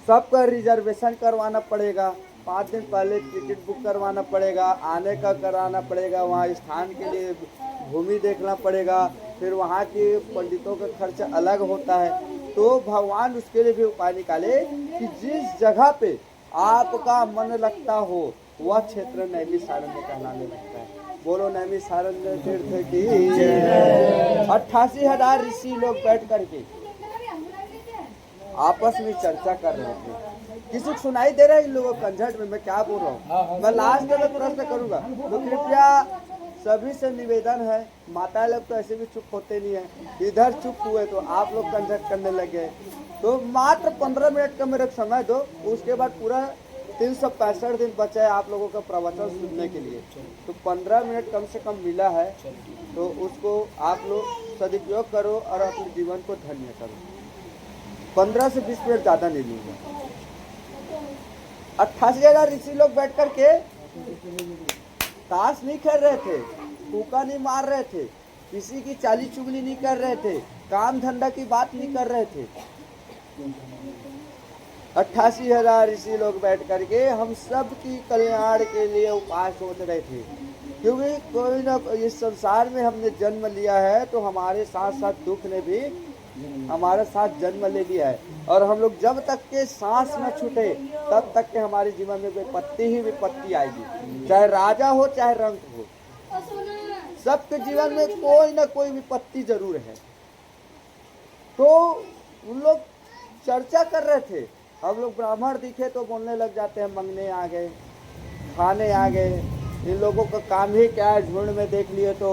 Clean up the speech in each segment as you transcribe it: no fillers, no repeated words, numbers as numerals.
सबका रिजर्वेशन करवाना पड़ेगा, 5 दिन पहले टिकट बुक करवाना पड़ेगा, आने का कराना पड़ेगा, वहाँ स्थान के लिए भूमि देखना पड़ेगा, फिर वहाँ के पंडितों का खर्च अलग होता है। तो भगवान उसके लिए भी उपाय निकाले कि जिस जगह पे आपका मन लगता हो वह क्षेत्र नैमिषारण्य कहलाने लगता है। बोलो नैमिषारण्य तीर्थ की जय। 88,000 ऋषि लोग बैठ करके आपस में चर्चा कर रहे थे। किसी को सुनाई दे रहा है इन लोगों को कंझट में मैं क्या बोल रहा हूँ? मैं लास्ट में प्रश्न करूंगा, तो कृपया सभी से निवेदन है, माता लोग तो ऐसे भी चुप होते नहीं है, इधर चुप हुए तो आप लोग कंझट करने लगे। तो मात्र 15 मिनट का मेरे समय दो, उसके बाद पूरा 365 दिन बचा है आप लोगों का प्रवचन सुनने के लिए। तो 15 मिनट कम से कम मिला है, तो उसको आप लोग सदुपयोग करो और अपने जीवन को धन्य करो। 15 से 20 मिनट ज़्यादा नहीं लूँगा। 88,000 ऋषि लोग बैठ कर के ताश नहीं खेल रहे थे, फूका नहीं मार रहे थे, किसी की चाली चुगली नहीं कर रहे थे, काम धंधा की बात नहीं कर रहे थे। 88,000 ऋषि लोग बैठ करके हम सब की कल्याण के लिए उपाय सोच रहे थे, क्योंकि कोई ना इस संसार में हमने जन्म लिया है तो हमारे साथ साथ दुख ने भी हमारे साथ जन्म ले लिया है, और हम लोग जब तक के सांस न छूटे तब तक के हमारे जीवन में विपत्ति ही विपत्ति आएगी, चाहे राजा हो चाहे रंक हो, सबके जीवन में कोई ना कोई विपत्ति जरूर है। तो उन लोग चर्चा कर रहे थे, हम लोग ब्राह्मण दिखे तो बोलने लग जाते हैं मंगने आ गए, खाने आ गए, इन लोगों का काम ही क्या है, झुंड में देख लिए तो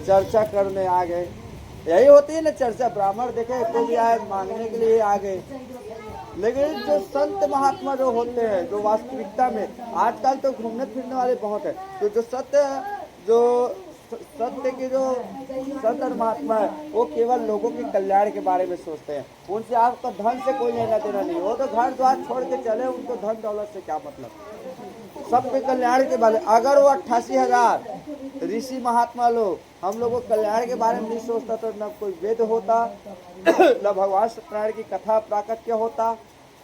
चर्चा करने आ गए। यही होती है ना चर्चा, ब्राह्मण देखे तो भी आए, मांगने के लिए आ गए। लेकिन जो संत महात्मा जो होते हैं, जो वास्तविकता में आजकल तो घूमने फिरने वाले बहुत है, तो जो सत्य के जो संत और महात्मा है वो केवल लोगों के कल्याण के बारे में सोचते हैं, उनसे आपका धन से कोई लेना देना नहीं, वो तो घर द्वार छोड़ के चले, उनको धन दौलत से क्या मतलब, सबके कल्याण के बारे। अगर वो 88,000 ऋषि महात्मा लोग हम लोगों को कल्याण के बारे में नहीं सोचता तो न कोई वेद होता, न भगवान सत्यनारायण की कथा प्राकट्य होता,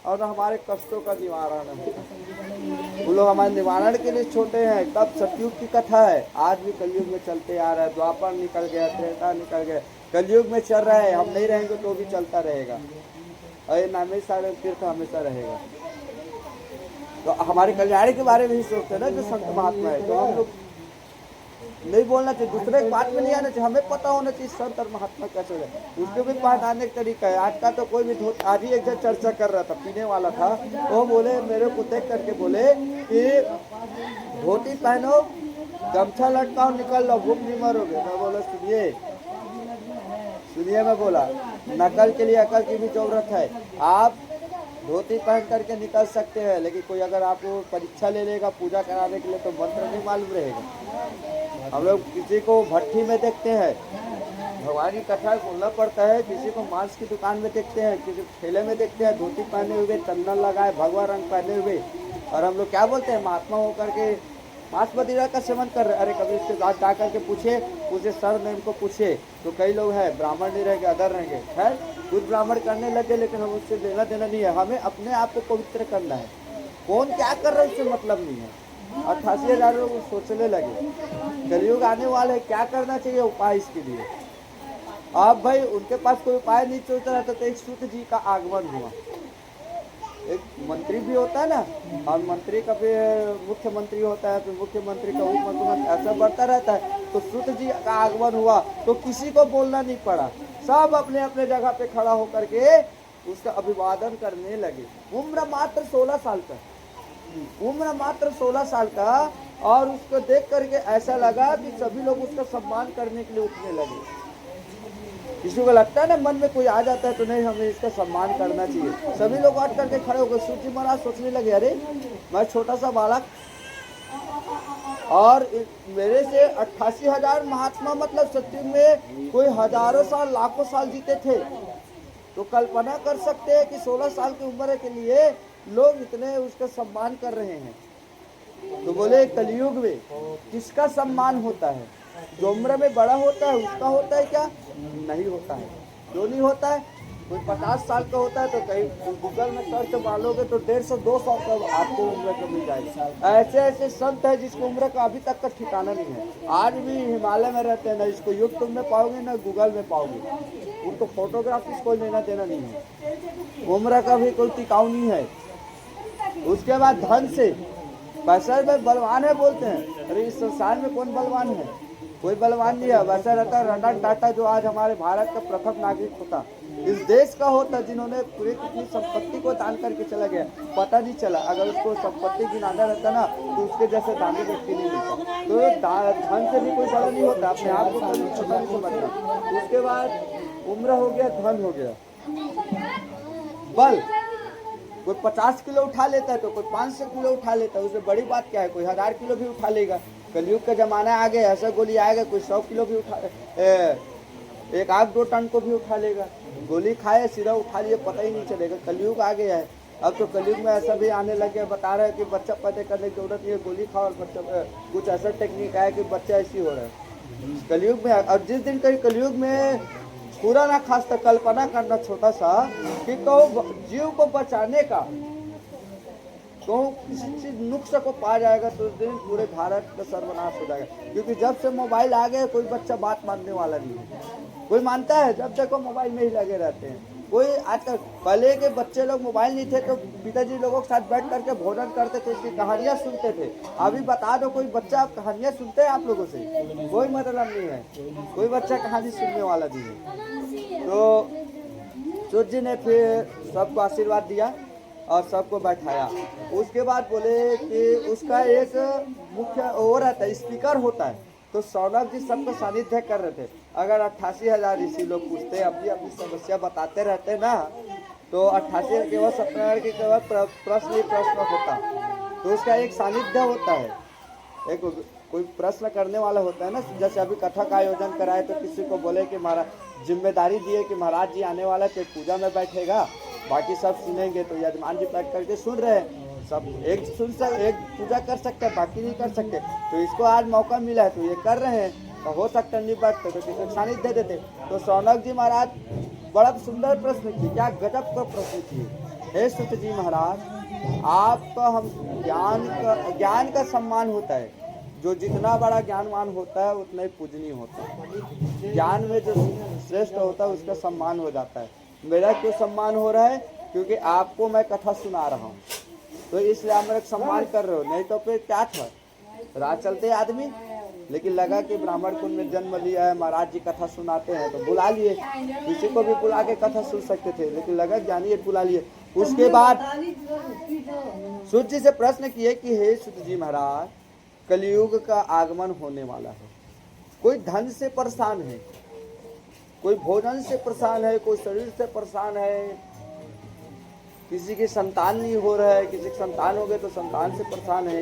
और न हमारे कष्टों का निवारण होता। वो लोग हमारे निवारण के लिए छोटे हैं। तब सतयुग की कथा है, आज भी कलयुग में चलते आ रहा है, द्वापर निकल गया, त्रेता निकल गया, कलयुग में चल रहा है, हम नहीं रहेंगे तो भी चलता रहेगा, और ये नैमिषारण्य तीर्थ हमेशा रहेगा। तो हमारे कल्याण के बारे में ही सोचते हैं ना जो संत महात्मा है, तो हम लोग नहीं बोलना चाहिए, दूसरे की बात में नहीं आना चाहिए, हमें पता होना चाहिए संत और महात्मा कैसे है, उसको भी पहचानने का तरीका है। आज का तो कोई भी आज ही एक जन चर्चा कर रहा था, पीने वाला था, तो बोले मेरे को देख करके बोले कि धोती पहनो, गमछा लटकाओ, निकल लो, भूख नहीं मरोगे। मैं बोला सुनिए सुनिए, मैं बोला नकल के लिए अकल की भी जरूरत है। आप धोती पहन करके निकल सकते हैं, लेकिन कोई अगर आपको परीक्षा ले लेगा पूजा कराने के लिए तो मंत्र नहीं मालूम रहेगा। हम लोग किसी को भट्टी में देखते हैं, भगवान की कथा बोलना पड़ता है, किसी को मांस की दुकान में देखते हैं, किसी ठेले में देखते हैं, धोती पहने हुए, चंदन लगाए, भगवा रंग पहने हुए, और हम लोग क्या बोलते हैं महात्मा होकर के मांस मदिरा का सेवन कर रहे। अरे कभी उसके साथ जा करके पूछे सर ने इनको पूछे, तो कई लोग हैं ब्राह्मण नहीं रहेंगे, अदर रहेंगे, खैर खुद ब्राह्मण करने लगे, लेकिन हम उससे लेना देना नहीं है, हमें अपने आप को पवित्र करना है। कौन क्या कर रहा है उससे मतलब नहीं है। 88,000 लोग सोचने लगे कलयुग आने वाले है, क्या करना चाहिए उपाय इसके लिए। अब भाई उनके पास कोई उपाय नहीं सोच रहा था, तो एक सूत जी का आगमन हुआ। एक मंत्री भी होता है ना, और मंत्री का फिर मुख्यमंत्री होता है, फिर मुख्यमंत्री का उप मुख्यमंत्री, ऐसा बढ़ता रहता है। तो सूत जी का आगमन हुआ तो किसी को बोलना नहीं पड़ा, सब अपने अपने जगह पे खड़ा होकर के उसका अभिवादन करने लगे। उम्र मात्र 16 साल का, उम्र मात्र 16 साल का, और उसको देख करके ऐसा लगा कि सभी लोग उसका सम्मान करने के लिए उठने लगे। किसी को लगता है ना मन में कोई आ जाता है तो नहीं हमें इसका सम्मान करना चाहिए, सभी लोग हट करके खड़े हो गए। सूत जी महाराज सोचने लगे अरे मैं छोटा सा बालक, और मेरे से 88,000 महात्मा, मतलब सत्युग में कोई हजारों साल लाखों साल जीते थे, तो कल्पना कर सकते हैं कि 16 साल की उम्र के लिए लोग इतने उसका सम्मान कर रहे हैं। तो बोले कलयुग में किसका सम्मान होता है? जो उम्र में बड़ा होता है उसका होता है क्या? नहीं होता है। जो नहीं होता है कोई 50 साल का होता है तो कहीं गूगल में सर्च मारोगे तो 150-200 का आपको उम्र का मिल जाएगा। ऐसे ऐसे संत है जिसकी उम्र का अभी तक का ठिकाना नहीं है, आज भी हिमालय में रहते हैं, ना इसको यूट्यूब में पाओगे ना गूगल में पाओगे। उनको फोटोग्राफी से कोई लेना देना नहीं है, उम्र का भी कोई टिकाऊ नहीं है। उसके बाद धन से, पैसा में बलवान है बोलते हैं, अरे इस संसार में कौन बलवान है? कोई बलवान नहीं है। वैसा रहता रतन टाटा जो आज हमारे भारत का प्रथम नागरिक होता, इस देश का होता, जिन्होंने पूरी अपनी संपत्ति को दान करके चला गया, पता नहीं चला। अगर उसको संपत्ति गिनाना रहता ना तो उसके जैसे दानी व्यक्ति नहीं मिलता। तो धन से भी कोई बड़ा नहीं होता, अपने आप को कभी छोटा नहीं समझता। उसके बाद उम्र हो गया, धन हो गया, बल, कोई 50 किलो उठा लेता है तो कोई 500 किलो उठा लेता है, उससे बड़ी बात क्या है? कोई 1000 किलो भी उठा लेगा। कलयुग का जमाना आ गया, ऐसा गोली आएगा कोई 100 किलो भी उठा, 1-2 टन को भी उठा लेगा। गोली खाए सीधा उठा लिए, पता ही नहीं चलेगा। कलयुग आ गया है। अब तो कलयुग में ऐसा भी आने लगे, बता रहे हैं कि बच्चा पैदा करने की जरूरत नहीं है, गोली खाओ और बच्चा, कुछ ऐसा टेक्निक आया कि बच्चा ऐसी हो रहा है कलयुग में। और जिस दिन कहीं कलयुग में पूरा ना खास तक कल्पना करना छोटा सा कि कहो जीव को बचाने का तो किसी चीज नुक्स को पा जाएगा तो उस दिन पूरे भारत का सर्वनाश हो जाएगा। क्योंकि जब से मोबाइल आ गए कोई बच्चा बात मानने वाला नहीं है, कोई मानता है? जब देखो मोबाइल में ही लगे रहते हैं। कोई आजकल, पहले के बच्चे लोग मोबाइल नहीं थे तो पिताजी लोगों के साथ बैठ करके भोजन करते थे, इसकी कहानियां सुनते थे। अभी बता दो कोई बच्चा आप कहानियां सुनते हैं? आप लोगों से कोई मतलब नहीं है, कोई बच्चा कहानी सुनने वाला नहीं है। तो सूर्य जी ने फिर सबको आशीर्वाद दिया और सबको बैठाया। उसके बाद बोले कि उसका एक मुख्य वो रहता है, स्पीकर होता है। तो सौनक जी सबको सानिध्य कर रहे थे। अगर 88,000 ऋषि लोग पूछते, अपनी अपनी समस्या बताते रहते ना, तो 88 केवल 70 के केवल प्रश्न ही प्रश्न होता। तो उसका एक सानिध्य होता है, एक कोई प्रश्न करने वाला होता है ना। जैसे अभी कथा का आयोजन कराए तो किसी को बोले कि महाराज जिम्मेदारी दिए कि महाराज जी आने वाला तो पूजा में बैठेगा, बाकी सब सुनेंगे। तो यजमान जी बैठ करके सुन रहे हैं, सब एक पूजा कर सकते हैं, बाकी नहीं कर सकते। तो इसको आज मौका मिला है तो ये कर रहे हैं, तो हो सकता नहीं बैठते तो किसी सानिध्य दे देते। तो सौनक जी महाराज बड़ा सुंदर प्रश्न किए, क्या गजब का प्रश्न किए। हे सुत जी महाराज, आपका हम ज्ञान का सम्मान होता है, जो जितना बड़ा ज्ञानवान होता है उतना ही पूजनीय होता है। ज्ञान में जो श्रेष्ठ होता है उसका सम्मान हो जाता है। मेरा क्यों सम्मान हो रहा है? क्योंकि आपको मैं कथा सुना रहा हूँ, तो इसलिए आप मेरा सम्मान कर रहे हो। नहीं तो फिर क्या था, राह चलते आदमी, लेकिन लगा कि ब्राह्मण कुल में जन्म लिया है, महाराज जी कथा सुनाते हैं तो बुला लिए। किसी को भी बुला के कथा सुन सकते थे, लेकिन लगा ज्ञानी बुला लिए। उसके बाद सूर्य जी से प्रश्न किए कि हे सूर्य जी महाराज, कलयुग का आगमन होने वाला है। कोई धन से परेशान है, कोई भोजन से परेशान है, कोई शरीर से परेशान है, किसी की संतान नहीं हो रहा है, किसी की संतान हो गए तो संतान से परेशान है,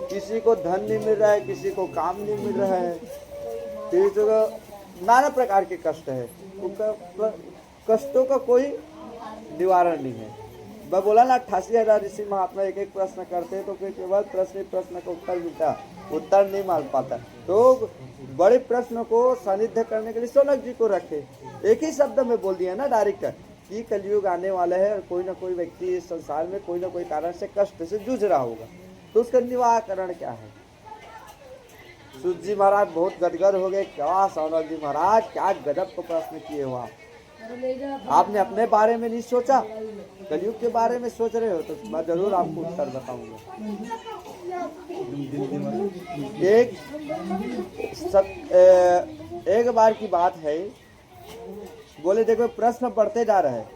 किसी को धन नहीं मिल रहा है, किसी को काम नहीं मिल रहा है, किसी को नाना प्रकार के कष्ट है। कष्टों का कोई निवारण नहीं है। मैं बोला ना 88,000 ऋषि महात्मा एक एक प्रश्न करते तो फिर केवल प्रश्न का उत्तर मिलता, उत्तर नहीं मान पाता। तो बड़े प्रश्न को सानिध्य करने के लिए सौनक जी को रखे। एक ही शब्द में बोल दिया ना डायरेक्ट कि कलयुग आने वाला है और कोई ना कोई व्यक्ति इस संसार में कोई ना कोई कारण से कष्ट से जूझ रहा होगा, तो उसका निवारण क्या है। सूर्य जी महाराज बहुत गदगद हो गए। क्या सौनक जी महाराज, क्या गजब को प्रश्न किए हो आप। आपने अपने बारे में नहीं सोचा, कलयुग के बारे में सोच रहे हो, तो मैं जरूर आपको उत्तर बताऊंगा। एक बार की बात है, बोले देखो प्रश्न बढ़ते जा रहे हैं,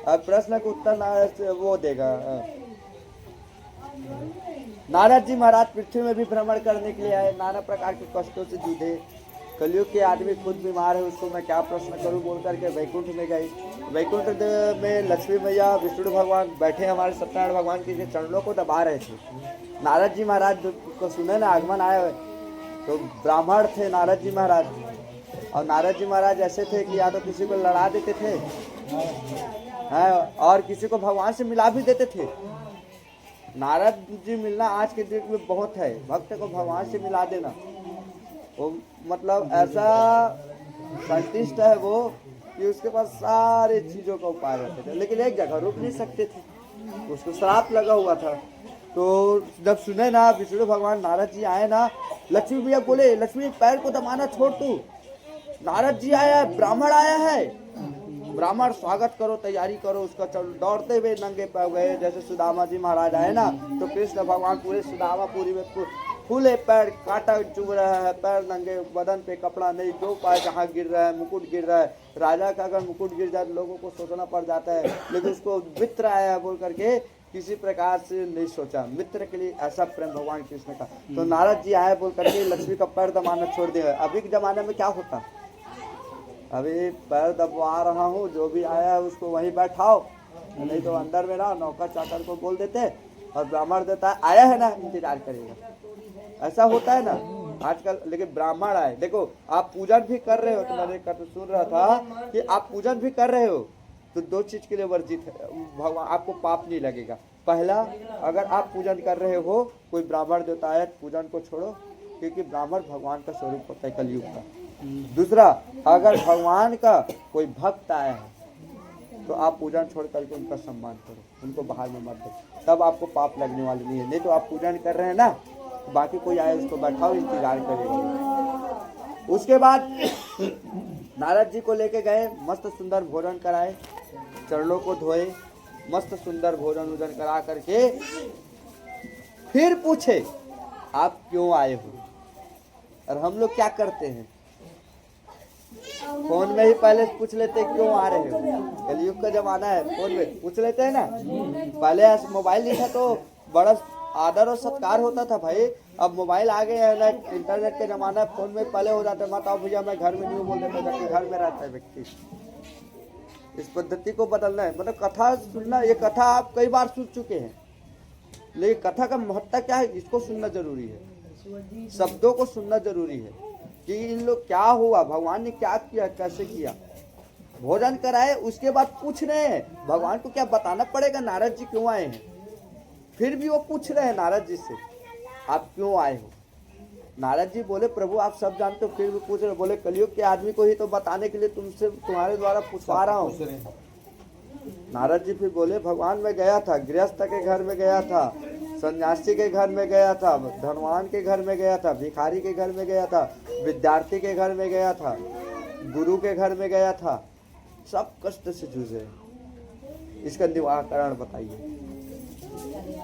अब प्रश्न का उत्तर वो देगा। नारद जी महाराज पृथ्वी में भी भ्रमण करने के लिए आए, नाना प्रकार के कष्टों से जूझे। कलयुग के आदमी खुद बीमार है, उसको मैं क्या प्रश्न करूं बोल करके वैकुंठ में गए। वैकुंठ में लक्ष्मी मैया, विष्णु भगवान बैठे हमारे सत्यनारायण भगवान के चरणों को दबा रहे थे। नारद जी महाराज को सुने ना आगमन आया, तो ब्राह्मण थे नारद जी महाराज, और नारद जी महाराज ऐसे थे कि या तो किसी को लड़ा देते थे और किसी को भगवान से मिला भी देते थे। नारद जी मिलना आज के दिन में बहुत है, भक्त को भगवान से मिला देना। वो मतलब ऐसा साइंटिस्ट है वो कि उसके पास सारे चीजों का उपाय रहते थे, लेकिन एक जगह रुक नहीं सकते थे, उसको श्राप लगा हुआ था। तो जब सुने ना विष्णु भगवान नारद जी आए ना, लक्ष्मी भैया बोले लक्ष्मी पैर को दबाना छोड़ तू, नारद जी आया है, ब्राह्मण आया है, ब्राह्मण स्वागत करो, तैयारी करो उसका। चलो दौड़ते हुए नंगे पैर गए, जैसे सुदामा जी महाराज आए ना, तो कृष्ण भगवान पूरे सुदामापुरी में फूले पैर, कांटा चुभ रहा है, पैर नंगे, बदन पे कपड़ा नहीं, जो पाए जहाँ गिर रहा है, मुकुट गिर रहा है। राजा का अगर मुकुट गिर जाए तो लोगों को सोचना पड़ जाता है, लेकिन उसको मित्र आया बोल करके किसी प्रकार से नहीं सोचा, मित्र के लिए ऐसा प्रेम भगवान कृष्ण का। तो नारद जी आए बोल करके लक्ष्मी का पैर दबाना छोड़ दिया। अभी के जमाने में क्या होता, अभी पैर दबवा रहा हूँ, जो भी आया है उसको वहीं बैठाओ, नहीं तो अंदर में ना नौकर चाकर को बोल देते, और ब्राह्मण देता है आया है ना इंतजार करेगा, ऐसा होता है ना आजकल। लेकिन ब्राह्मण आए, देखो आप पूजन भी कर रहे हो, तो मैंने सुन रहा था कि आप पूजन भी कर रहे हो तो दो चीज के लिए वर्जित है, भगवान आपको पाप नहीं लगेगा। पहला, अगर आप पूजन कर रहे हो, कोई ब्राह्मण देवता है, पूजन को छोड़ो, क्योंकि ब्राह्मण भगवान का स्वरूप होता है कलयुग का। दूसरा, अगर भगवान का कोई भक्त आया है तो आप पूजन छोड़ करके उनका सम्मान करो, उनको बाहर में मत दो, तब आपको पाप लगने वाली नहीं है। नहीं तो आप पूजन कर रहे हैं ना, बाकी कोई आए उसको बैठाओ, इंतजार करेगा। उसके बाद नारद जी को लेके गए, मस्त सुंदर भोजन कराए, चरणों को धोए, मस्त सुंदर भोजन वोजन करा करके फिर पूछे आप क्यों आए हो। और हम लोग क्या करते हैं, फोन में ही पहले पूछ लेते क्यों आ रहे हो। कलयुग का जमाना है, फोन में पूछ लेते हैं ना। पहले मोबाइल नहीं था तो बड़ा आदर और सत्कार होता था भाई, अब मोबाइल आ गए है ना, इंटरनेट का जमाना, फोन में पहले हो जाता है, मत आओ भैया मैं घर में नहीं हूँ बोल देता, जबकि घर में रहता है व्यक्ति। इस पद्धति को बदलना है, मतलब कथा सुनना, ये कथा आप कई बार सुन चुके हैं, लेकिन कथा का महत्व क्या है इसको सुनना जरूरी है, शब्दों को सुनना जरूरी है कि इन लोग क्या हुआ, भगवान ने क्या किया, कैसे किया। भोजन कराए, उसके बाद पूछ रहे हैं भगवान को क्या बताना पड़ेगा नारद जी क्यों आए हैं, फिर भी वो पूछ रहे हैं नारद जी से आप क्यों आए हो। नारद जी बोले प्रभु आप सब जानते हो, फिर भी पूछ रहे, बोले कलयुग के आदमी को ही तो बताने के लिए तुमसे तुम्हारे द्वारा पूछवा रहा हूँ। नारद जी फिर बोले भगवान मैं गया था, गृहस्थ के घर में गया था, सन्यासी के घर में गया था, धनवान के घर में गया था, भिखारी के घर में गया था, विद्यार्थी के घर में गया था, गुरु के घर में गया था, सब कष्ट से जूझे, इसका निवारण बताइए।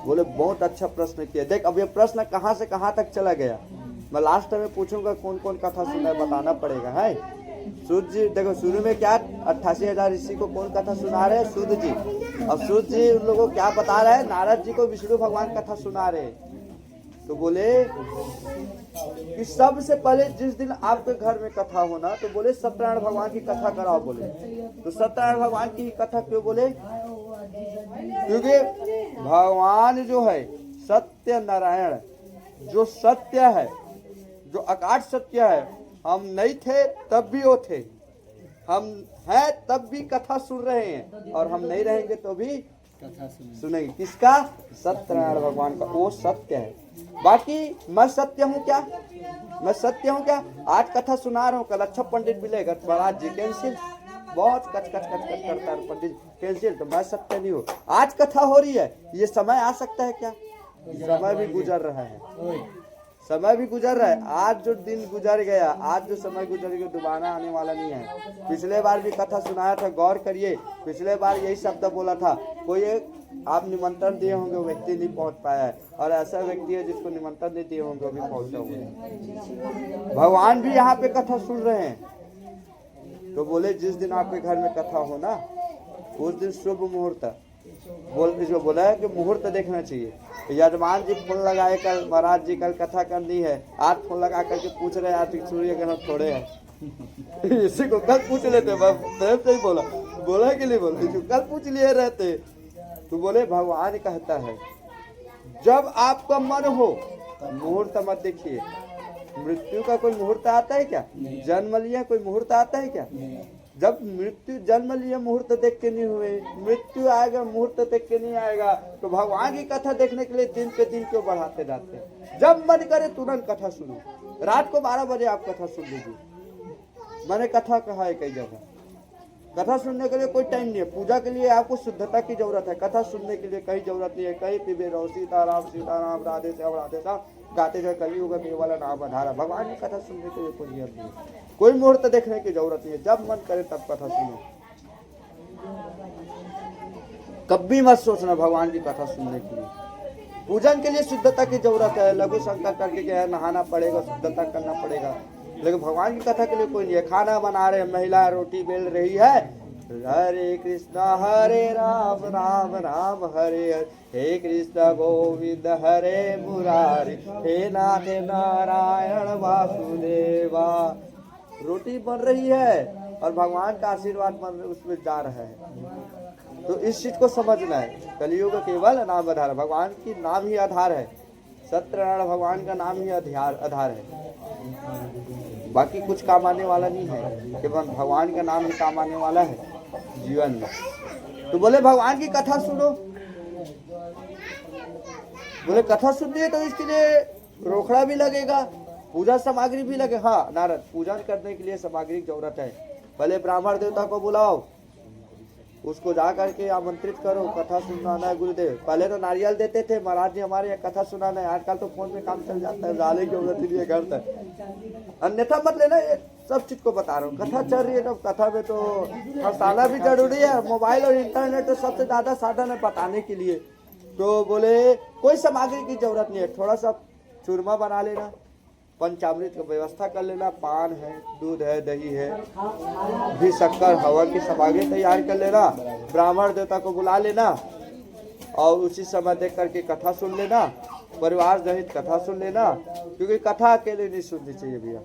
बोले बहुत अच्छा प्रश्न किया। देख अब ये प्रश्न कहाँ से कहाँ तक चला गया, मैं लास्ट में पूछूंगा कौन कौन कथा सुना है, बताना पड़ेगा है। सूद जी देखो शुरू में क्या 88,000 ऋषि को कौन कथा सुना रहे हैं, सूद जी। अब सूद जी उन लोगों को क्या बता रहे हैं, नारद जी को विष्णु भगवान कथा सुना रहे हैं। तो बोले कि सबसे पहले जिस दिन आपके घर में कथा होना, तो बोले सत्यनारायण भगवान की कथा कराओ। बोले तो सत्यनारायण भगवान की कथा क्यों बोले, क्योंकि भगवान जो है सत्य नारायण, जो सत्य है, जो अकाट सत्य है, हम नहीं थे तब भी वो थे, हम हैं तब भी कथा सुन रहे हैं, और हम नहीं रहेंगे तो भी कथा सुनेंगे। किसका, सत्यनारायण भगवान का, वो सत्य है। बाकी मैं सत्य हूँ क्या, मैं सत्य हूँ क्या, आज कथा सुना रहा हूँ, कल अच्छा पंडित मिलेगा महाराज जी कैंसिल, बहुत कच कच कच कच करता है पंडित कैंसिल, तो मैं सत्य नहीं हूँ। आज कथा हो रही है, ये समय आ सकता है क्या, समय भी गुजर रहा है, समय भी गुजर रहा है। आज जो दिन गुजर गया, आज जो समय गुजर गया दोबारा आने वाला नहीं है। पिछले बार भी कथा सुनाया था, गौर करिए, पिछले बार यही शब्द बोला था, कोई एक आप निमंत्रण दिए होंगे वो व्यक्ति नहीं पहुंच पाया है, और ऐसा व्यक्ति है जिसको निमंत्रण नहीं दिए होंगे वो भी पहुंचा हुआ है। भगवान भी यहाँ पे कथा सुन रहे हैं। तो बोले जिस दिन आपके घर में कथा हो ना, उस दिन शुभ मुहूर्त जो बोला है कि मुहूर्त देखना चाहिए। यजमान जी फोन लगाए कल महाराज जी कल कथा करनी है, आज फोन लगा करके पूछ रहे हैं आज सूर्य ग्रहण थोड़े हैं इसी को कल पूछ लेते, प्रेम से ही बोला कि नहीं बोला, कल पूछ लिए रहते। तो बोले भगवान कहता है जब आपका मन हो मुहूर्त मत देखिए। मृत्यु का कोई मुहूर्त आता है क्या, जन्म लिया कोई मुहूर्त आता है क्या, जब मृत्यु जन्म लिए मुहूर्त देख के नहीं हुए, मृत्यु आएगा मुहूर्त देख के नहीं आएगा। तो भगवान की कथा देखने के लिए दिन पे दिन क्यों बढ़ाते जाते हैं। जब मन करे तुरंत कथा सुनो, रात को 12 बजे आप कथा सुन लीजिए। मैंने कथा कहा है कई जगह, कथा सुनने के लिए कोई टाइम नहीं है। पूजा के लिए आपको शुद्धता की जरूरत है, कथा सुनने के लिए कहीं जरूरत नहीं है। कहीं पिबे रहो सीताराम सीताराम राधे श्याम राधे श्याम गाते गए कलियुग केवल नाम आधारा। भगवान की कथा सुनने के लिए कोई नियम नहीं है, कोई मुहूर्त देखने की जरूरत नहीं है, जब मन करे तब कथा सुनो। कभी मत सोचना भगवान की कथा सुनने के लिए। पूजन के लिए शुद्धता की जरूरत है, लघु संकल्प करके क्या है, नहाना पड़ेगा, शुद्धता करना पड़ेगा, लेकिन भगवान की कथा के लिए कोई नहीं है। खाना बना रहे, महिला रोटी बेल रही है, हरे कृष्णा हरे राम राम राम हरे हरे, हे कृष्ण गोविंद हरे मुरारी, हे नाथ नारायण वासुदेवा। रोटी बन रही है और भगवान का आशीर्वाद उसमें जा रहा है। तो इस चीज को समझना है, कलियुग केवल नाम आधार, भगवान की नाम ही आधार है। सत्यनारायण भगवान का नाम ही आधार है, बाकी कुछ काम आने वाला नहीं है, केवल भगवान का नाम ही काम आने वाला है जीवन में। तो बोले भगवान की कथा सुनो, बोले कथा सुननी है तो इसके लिए रोकड़ा भी लगेगा, पूजा सामग्री भी लगे। हाँ नारद, पूजन करने के लिए सामग्री की जरूरत है। पहले ब्राह्मण देवता को बुलाओ, उसको जा करके आमंत्रित करो, कथा सुनाना है गुरुदेव। पहले तो नारियल देते थे, महाराज जी हमारे यहाँ कथा सुनाना है। आजकल तो फोन में काम चल जाता है, डाले की जरूरत नहीं है घर तक। अन्यथा मत लेना, ये सब चीज को बता रहा हूँ। कथा चल रही है तो कथा में तो हंसाना भी जरूरी है। मोबाइल और इंटरनेट तो सबसे ज्यादा साधन है बताने के लिए। तो बोले कोई सामग्री की जरूरत नहीं है, थोड़ा सा चूरमा बना लेना, पंचामृत की व्यवस्था कर लेना, पान है, दूध है, दही है, भी शक्कर हवन की सामग्री तैयार कर लेना, ब्राह्मण देवता को बुला लेना और उसी समय देख करके कथा सुन लेना, परिवार सहित कथा सुन लेना। क्योंकि कथा अकेले नहीं सुननी चाहिए भैया।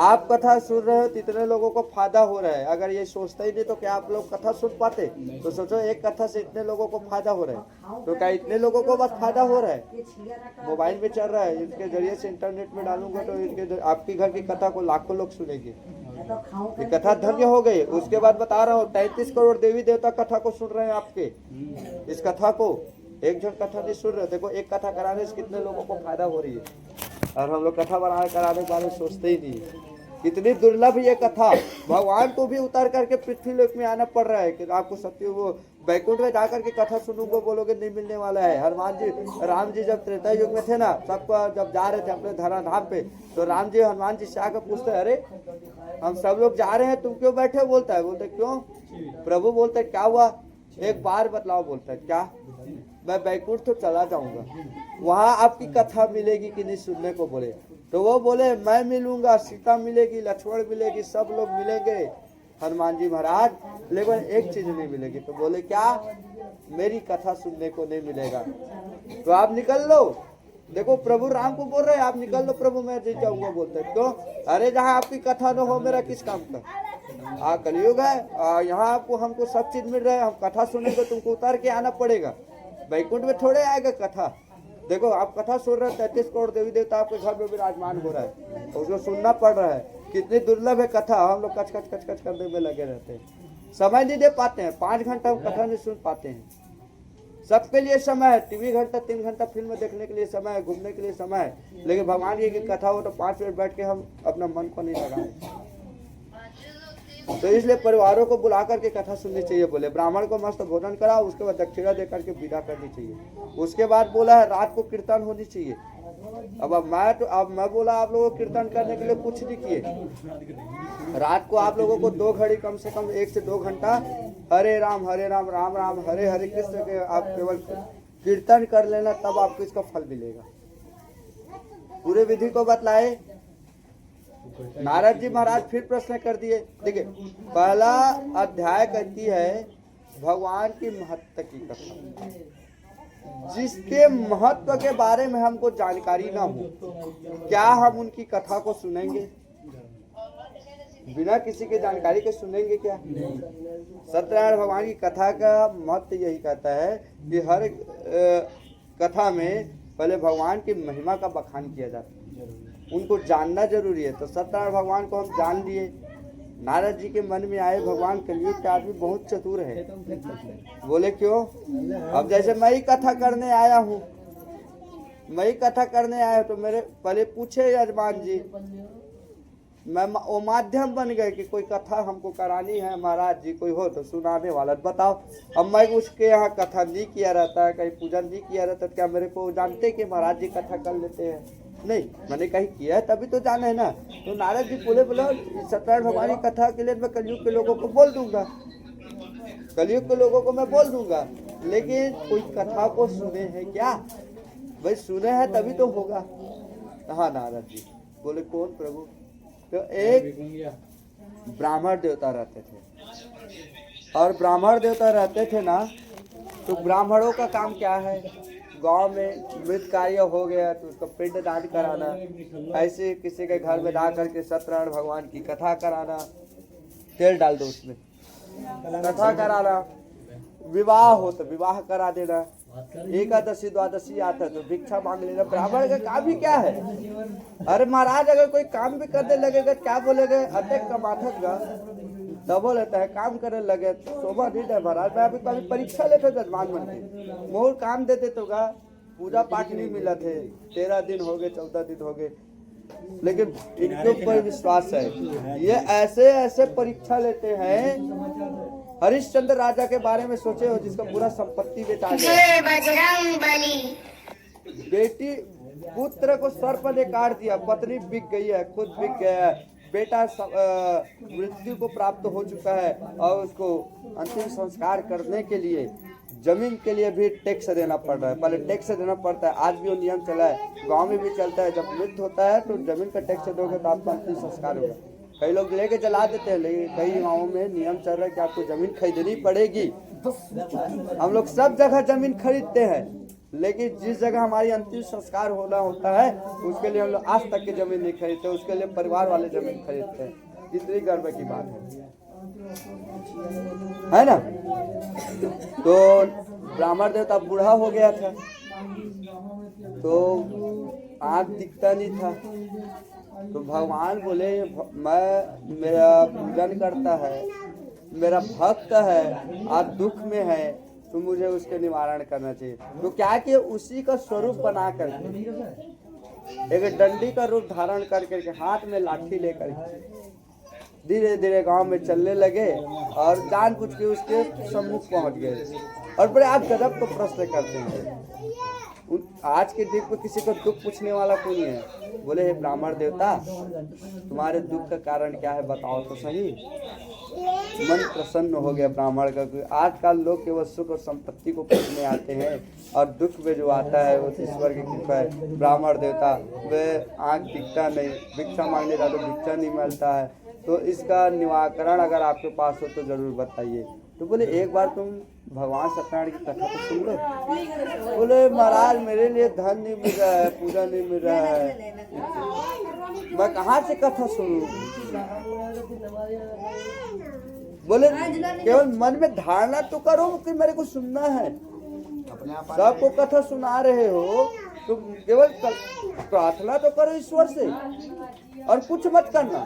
आप कथा सुन रहे हो तो इतने लोगों को फायदा हो रहा है। अगर ये सोचते ही नहीं तो क्या आप लोग कथा सुन पाते? तो सोचो एक कथा से इतने लोगों को फायदा हो रहा है, तो क्या इतने लोगों को बस फायदा हो रहा है? मोबाइल में चल रहा है, इसके जरिए से इंटरनेट में डालूंगा तो इनके आपकी घर की कथा को लाखों लोग सुनेंगे। ये कथा धन्य हो गई। उसके बाद बता रहा हूँ 33 करोड़ देवी देवता कथा को सुन रहे हैं आपके। इस कथा को एक जन कथा नहीं सुन रहे। देखो एक कथा कराने से कितने लोगों को फायदा हो रही है, और हम लोग कथा बनाने कराने के बारे में सोचते ही नहीं। इतनी दुर्लभ ये कथा, भगवान को भी उतार करके पृथ्वी लोक में आना पड़ रहा है कि आपको सत्य वो बैकुंठ में जाकर के कथा सुनूंगा बोलोगे नहीं मिलने वाला है। हनुमान जी राम जी जब त्रेता युग में थे ना, सबको जब जा रहे थे अपने धराधाम पे, तो राम जी हनुमान जी से आकर पूछते अरे हम सब लोग जा रहे हैं, तुम क्यों बैठे? बोलता है, बोलते क्यों? प्रभु बोलते क्या हुआ, एक बार बतलाओ। बोलता है क्या? मैं बैकुंठ तो चला जाऊंगा, वहां आपकी कथा मिलेगी कि नहीं सुनने को बोले। तो वो बोले मैं मिलूंगा, सीता मिलेगी, लक्ष्मण मिलेगी, सब लोग मिलेंगे हनुमान जी महाराज, लेकिन एक चीज नहीं मिलेगी। तो बोले क्या? मेरी कथा सुनने को नहीं मिलेगा। तो आप निकल लो। देखो प्रभु राम को बोल रहे हैं आप निकल लो प्रभु, मैं जीत जाऊंगा। बोलते क्यों? अरे जहाँ आपकी कथा न हो मेरा किस काम का? कलयुग है, यहाँ आपको हमको सब चीज मिल रहा है, हम कथा सुनेंगे तुमको उतार के आना पड़ेगा। बैकुंठ में थोड़े आएगा कथा। देखो आप कथा सुन रहे हैं, 33 करोड़ देवी देवता आपके घर में विराजमान हो रहा है, तो उसको सुनना पड़ रहा है। कितनी दुर्लभ है कथा, हम लोग कच कच कच कच करने में लगे रहते हैं, समय नहीं दे पाते हैं। 5 घंटा हम कथा नहीं सुन पाते हैं। सबके लिए समय है, टीवी घंटा 3 घंटा फिल्म देखने के लिए समय है, घूमने के लिए समय है, लेकिन भगवान की कथा हो तो 5 मिनट बैठ के हम अपना मन को नहीं लगाए। तो इसलिए परिवारों को बुला करके कथा सुननी चाहिए। बोले ब्राह्मण को मस्त भोजन कराओ, उसके बाद दक्षिणा दे करके विदा करनी चाहिए। उसके बाद बोला है रात को कीर्तन होनी चाहिए। अब मैं बोला आप लोगों को कीर्तन करने के लिए कुछ नहीं किए। रात को आप लोगों को 2 घड़ी कम से कम 1 से 2 घंटा हरे राम राम राम हरे हरे कृष्ण के आप केवल कीर्तन कर लेना, तब आपको इसका फल मिलेगा। पूरे विधि को बतलाए। नारद जी महाराज फिर प्रश्न कर दिए। देखिए पहला अध्याय कहती है भगवान की महत्व की कथा। जिसके महत्व के बारे में हमको जानकारी ना हो, क्या हम उनकी कथा को सुनेंगे? बिना किसी के जानकारी के सुनेंगे क्या? सत्यनारायण भगवान की कथा का महत्व यही कहता है कि हर कथा में पहले भगवान की महिमा का बखान किया जाता है, उनको जानना जरूरी है। तो सत्यनारायण भगवान को हम जान लिए। नारद जी के मन में आए भगवान कलयुग के आदमी बहुत चतुर है। बोले क्यों? अब जैसे मैं ही कथा करने आया हूँ, मैं ही कथा करने आया तो मेरे पहले पूछे यजमान जी वो माध्यम बन गए कि कोई कथा हमको करानी है, महाराज जी कोई हो तो सुनाने वाला बताओ। अब मैं उसके यहाँ कथा नहीं किया रहता है, कहीं पूजन नहीं किया रहता, क्या मेरे को जानते कि महाराज जी कथा कर लेते हैं? नहीं, मैंने कहीं किया है तभी तो जाना है ना। तो नारद जी बोले सत्यनारायण भगवान की कथा के लिए मैं कलयुग के लोगों को बोल दूंगा, कलयुग के लोगों को मैं बोल दूंगा, लेकिन कोई कथा को सुने हैं क्या? भाई सुने हैं तभी तो होगा। हाँ नारद जी बोले कौन प्रभु? तो एक ब्राह्मण देवता रहते थे, और ब्राह्मण देवता रहते थे ना, तो ब्राह्मणों का काम क्या है? गांव में मृत कार्य हो गया तो उसका पिंड दान कराना, ऐसे किसी के घर में जा करके सत्यनारायण भगवान की कथा कराना, तेल डाल दो उसमें, कथा कराना, विवाह हो तो विवाह करा देना, एकादशी द्वादशी आता है तो भिक्षा मांग लेना। ब्राह्मण का काम ही क्या है? अरे महाराज अगर कोई काम भी करने लगेगा क्या बोलेगा? अत्यक कमाथक गा दबो लेता है, काम करने लगे शोभा नहीं है महाराज। मैं अभी कभी परीक्षा लेते जजमान बन के मोर काम देते तो गा पूजा पाठ नहीं मिला थे, 13 दिन हो गए 14 दिन हो गए, लेकिन इनके ऊपर विश्वास है। ये ऐसे ऐसे परीक्षा लेते हैं। हरिश्चंद्र राजा के बारे में सोचे हो, जिसका पूरा संपत्ति बेचा गया, बेटी पुत्र को सर्प ने काट दिया, पत्नी बिक गई है, खुद बिक गया है, बेटा मृत्यु को प्राप्त हो चुका है, और उसको अंतिम संस्कार करने के लिए जमीन के लिए भी टैक्स देना पड़ रहा है। पहले टैक्स देना पड़ता है, आज भी वो नियम चला है, गांव में भी चलता है। जब मृत्यु होता है तो जमीन का टैक्स दोगे तो आपका अंतिम संस्कार होगा। कई लोग लेके जला देते हैं, लेकिन कई गाँवों में नियम चल रहा है कि आपको जमीन खरीदनी पड़ेगी। हम लोग सब जगह जमीन खरीदते हैं, लेकिन जिस जगह हमारी अंतिम संस्कार होना होता है उसके लिए हम लोग आज तक की जमीन नहीं खरीदते, उसके लिए परिवार वाले जमीन खरीदते हैं। इतनी गर्व की बात है ना। तो ब्राह्मण देवता बूढ़ा हो गया था, तो आँख दिखता नहीं था, तो भगवान बोले मैं मेरा पूजन करता है, मेरा भक्त है, आप दुख में है तो मुझे उसके निवारण करना चाहिए। तो क्या कि उसी का स्वरूप बना करके एक डंडी का रूप धारण करके हाथ में लाठी लेकर धीरे धीरे गांव में चलने लगे, और जानबूझ के उसके सम्मुख पहुंच गए। और बड़े आप गजब को प्रश्न करते हैं, आज के दिन को किसी को दुख पूछने वाला कोई नहीं है। बोले हे ब्राह्मण देवता, तुम्हारे दुख का कारण क्या है बताओ तो सही। मन प्रसन्न हो गया ब्राह्मण का। आजकल लोग केवल सुख और संपत्ति को खोजने आते हैं, और दुख में जो आता है वो ईश्वर की कृपा है। ब्राह्मण देवता वे आँख दिखता नहीं, भिक्षा मांगने जाते तो भिक्षा नहीं मिलता है, तो इसका निवारण अगर आपके पास हो तो जरूर बताइए। तो बोले एक बार तुम भगवान सत्यनारायण की कथा तो सुन लो। बोले महाराज मेरे लिए धन नहीं मिल रहा है, पूजा नहीं मिल रहा है, मैं कहाँ से कथा सुनूं? बोले केवल मन में धारणा तो करो कि मेरे को सुनना है। सबको कथा सुना रहे हो तो केवल प्रार्थना तो करो ईश्वर से, और कुछ मत करना।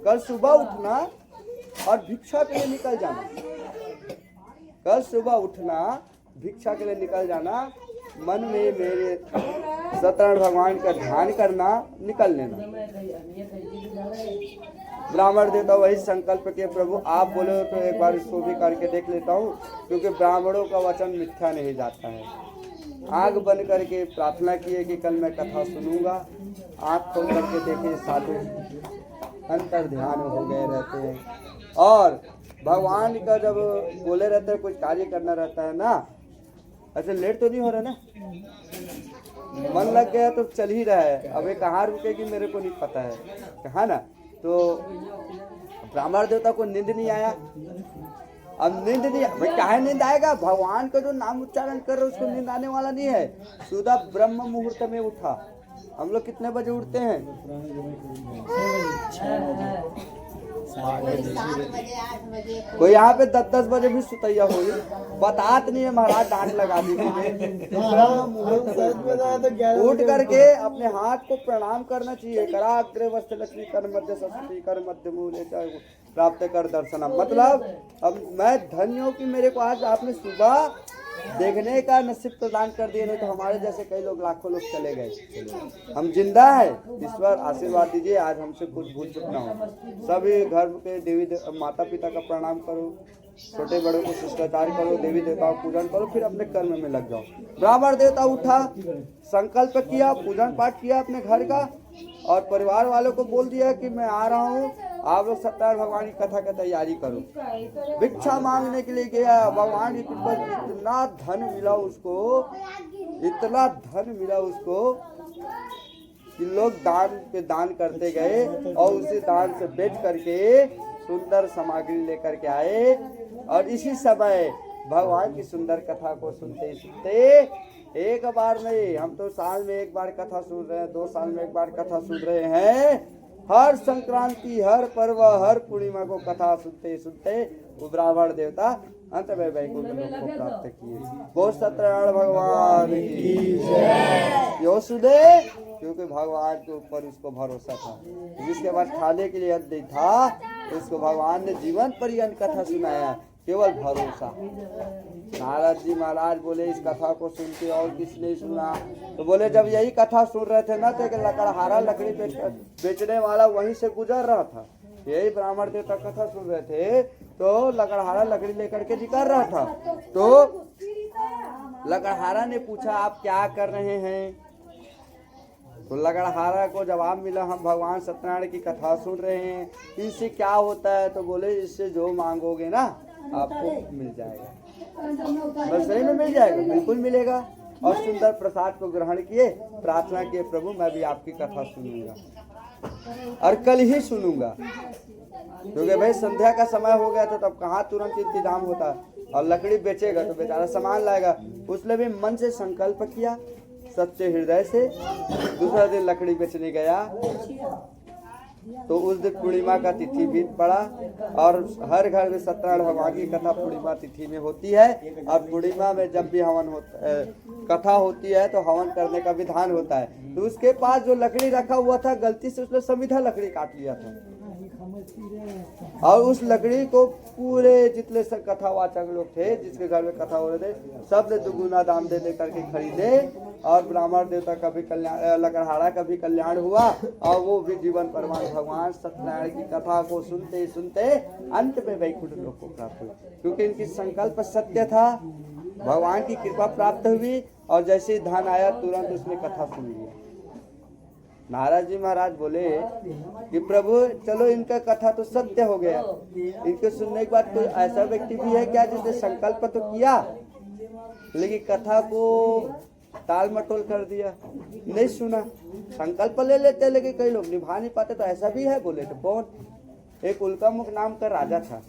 कल सुबह उठना और भिक्षा के लिए निकल जाना, कल सुबह उठना भिक्षा के लिए निकल जाना, मन में मेरे सत्यनारायण भगवान का ध्यान करना, निकल लेना। ब्राह्मण देवता वही संकल्प किए, प्रभु आप बोले तो एक बार इसको भी करके देख लेता हूँ, क्योंकि ब्राह्मणों का वचन मिथ्या नहीं जाता है। आँख बंद करके प्रार्थना किए कि कल मैं कथा सुनूंगा। आँख खोल करके देखे साधु अंतर ध्यान हो गए रहते हैं, और भगवान का जब बोले रहते हैं कुछ कार्य करना रहता है ना, ऐसे लेट तो नहीं हो रहा ना, मन लग गया तो चल ही रहा है। अब ये कहाँ रुकेगी मेरे को नहीं पता है, कहा ना। तो ब्राह्मण देवता को नींद नहीं आया। अब नींद नहीं, भाई काहे नींद आएगा? भगवान का जो नाम उच्चारण कर रहे उसको नींद आने वाला नहीं है। सुधा ब्रह्म मुहूर्त में उठा। हम लोग कितने बजे उठते हैं? कोई यहाँ पे 10-10 बजे भी सुतैया हो, बतात नहीं है महाराज, डांट लगा दी। उठ करके अपने हाथ को प्रणाम करना चाहिए। कराग्रे वस्त्र लक्ष्मी कर मध्य सरस्वती कर मध्य मूले प्राप्त कर दर्शनम। मतलब अब मैं धन्य हूँ कि मेरे को आज आपने सुबह देखने का नसीब प्रदान कर दिए, नहीं तो हमारे जैसे कई लोग लाखों लोग चले गए। हम जिंदा है, ईश्वर आशीर्वाद दीजिए, आज हमसे कुछ भूल चुक ना हो। सभी घर के देवी माता पिता का प्रणाम करो, छोटे बड़ों को शिष्टाचार करो, देवी देवताओं का पूजन करो, फिर अपने कर्म में लग जाओ। ब्राह्मण देवता उठा, संकल्प किया, पूजन पाठ किया अपने घर का, और परिवार वालों को बोल दिया कि मैं आ रहा हूँ, आप लोग सत्यनारायण भगवान की कथा की तैयारी करो। भिक्षा मांगने के लिए गया, भगवान की कृपा से इतना धन मिला उसको, इतना धन मिला उसको कि लोग दान पे दान करते गए, और उसी दान से बेच करके सुंदर सामग्री लेकर के आए। और इसी समय भगवान की सुंदर कथा को सुनते सुनते, एक बार नहीं, हम तो साल में एक बार कथा सुन रहे हैं, 2 साल में एक बार कथा सुन रहे हैं, हर संक्रांति, हर पर्व, हर पूर्णिमा को कथा सुनते सुनते वो ब्राह्मण देवता अंत में वैकुंठ लोक को प्राप्त किए। वो सत्यनारायण भगवान की जय। यो सुने, क्योंकि भगवान के ऊपर उसको भरोसा था। जिसके बाद खाने के लिए अन्न नहीं था, उसको भगवान ने जीवन पर्यंत कथा सुनाया, केवल भरोसा। नारद जी महाराज बोले इस कथा को सुन के और किसने सुना? तो बोले जब यही कथा सुन रहे थे ना, तो एक लकड़हारा लकड़ी बेचने वाला वहीं से गुजर रहा था। यही ब्राह्मण देवता कथा सुन रहे थे, तो लकड़हारा लकड़ी लेकर के निकल रहा था। तो लकड़हारा ने पूछा आप क्या कर रहे हैं? तो लकड़हारा को जवाब मिला हम भगवान सत्यनारायण की कथा सुन रहे हैं। इससे क्या होता है? तो बोले इससे जो मांगोगे ना आपको मिल जाएगा। बस सही में मिल जाएगा, बिल्कुल मिलेगा। और सुंदर प्रसाद को ग्रहण किए, प्रार्थना किए प्रभु मैं भी आपकी कथा सुनूंगा, और कल ही सुनूंगा, क्योंकि भाई संध्या का समय हो गया था, तब कहाँ तुरंत इंतजाम होता। और लकड़ी बेचेगा तो बेचारा सामान लाएगा। उसने भी मन से संकल्प किया, सच्चे हृदय से। दूसरा दिन लकड़ी बेचने गया, तो उस दिन पूर्णिमा का तिथि भी पड़ा, और हर घर में सत्यनारायण भगवान की कथा पूर्णिमा तिथि में होती है। और पूर्णिमा में जब भी हवन होता कथा होती है तो हवन करने का विधान होता है। तो उसके पास जो लकड़ी रखा हुआ था, गलती से उसने समिधा लकड़ी काट लिया था, और उस लकड़ी को पूरे जितने सब कथावाचक लोग थे, जिसके घर में कथा हो रहे थे, सब ने दुगुना दाम दे दे करके खरीदे, और ब्राह्मण देवता का भी कल्याण, लकड़हारा का भी कल्याण हुआ, और वो भी जीवन परमान भगवान सत्यनारायण की कथा को सुनते सुनते अंत में वैकुंठ लोक को प्राप्त हुए। क्योंकि इनकी संकल्प सत्य था, भगवान की कृपा प्राप्त हुई, और जैसे ही धन आया तुरंत उसने कथा सुन लिया। नारद जी महाराज बोले कि प्रभु चलो इनका कथा तो सत्य हो गया, इनके सुनने के बाद कोई ऐसा व्यक्ति भी है क्या जिसने संकल्प तो किया लेकिन कथा को टाल मटोल कर दिया, नहीं सुना। संकल्प ले लेते लेकिन कई लोग निभा नहीं पाते, तो ऐसा भी है? बोले तो कौन? एक उल्कामुख नाम का राजा था,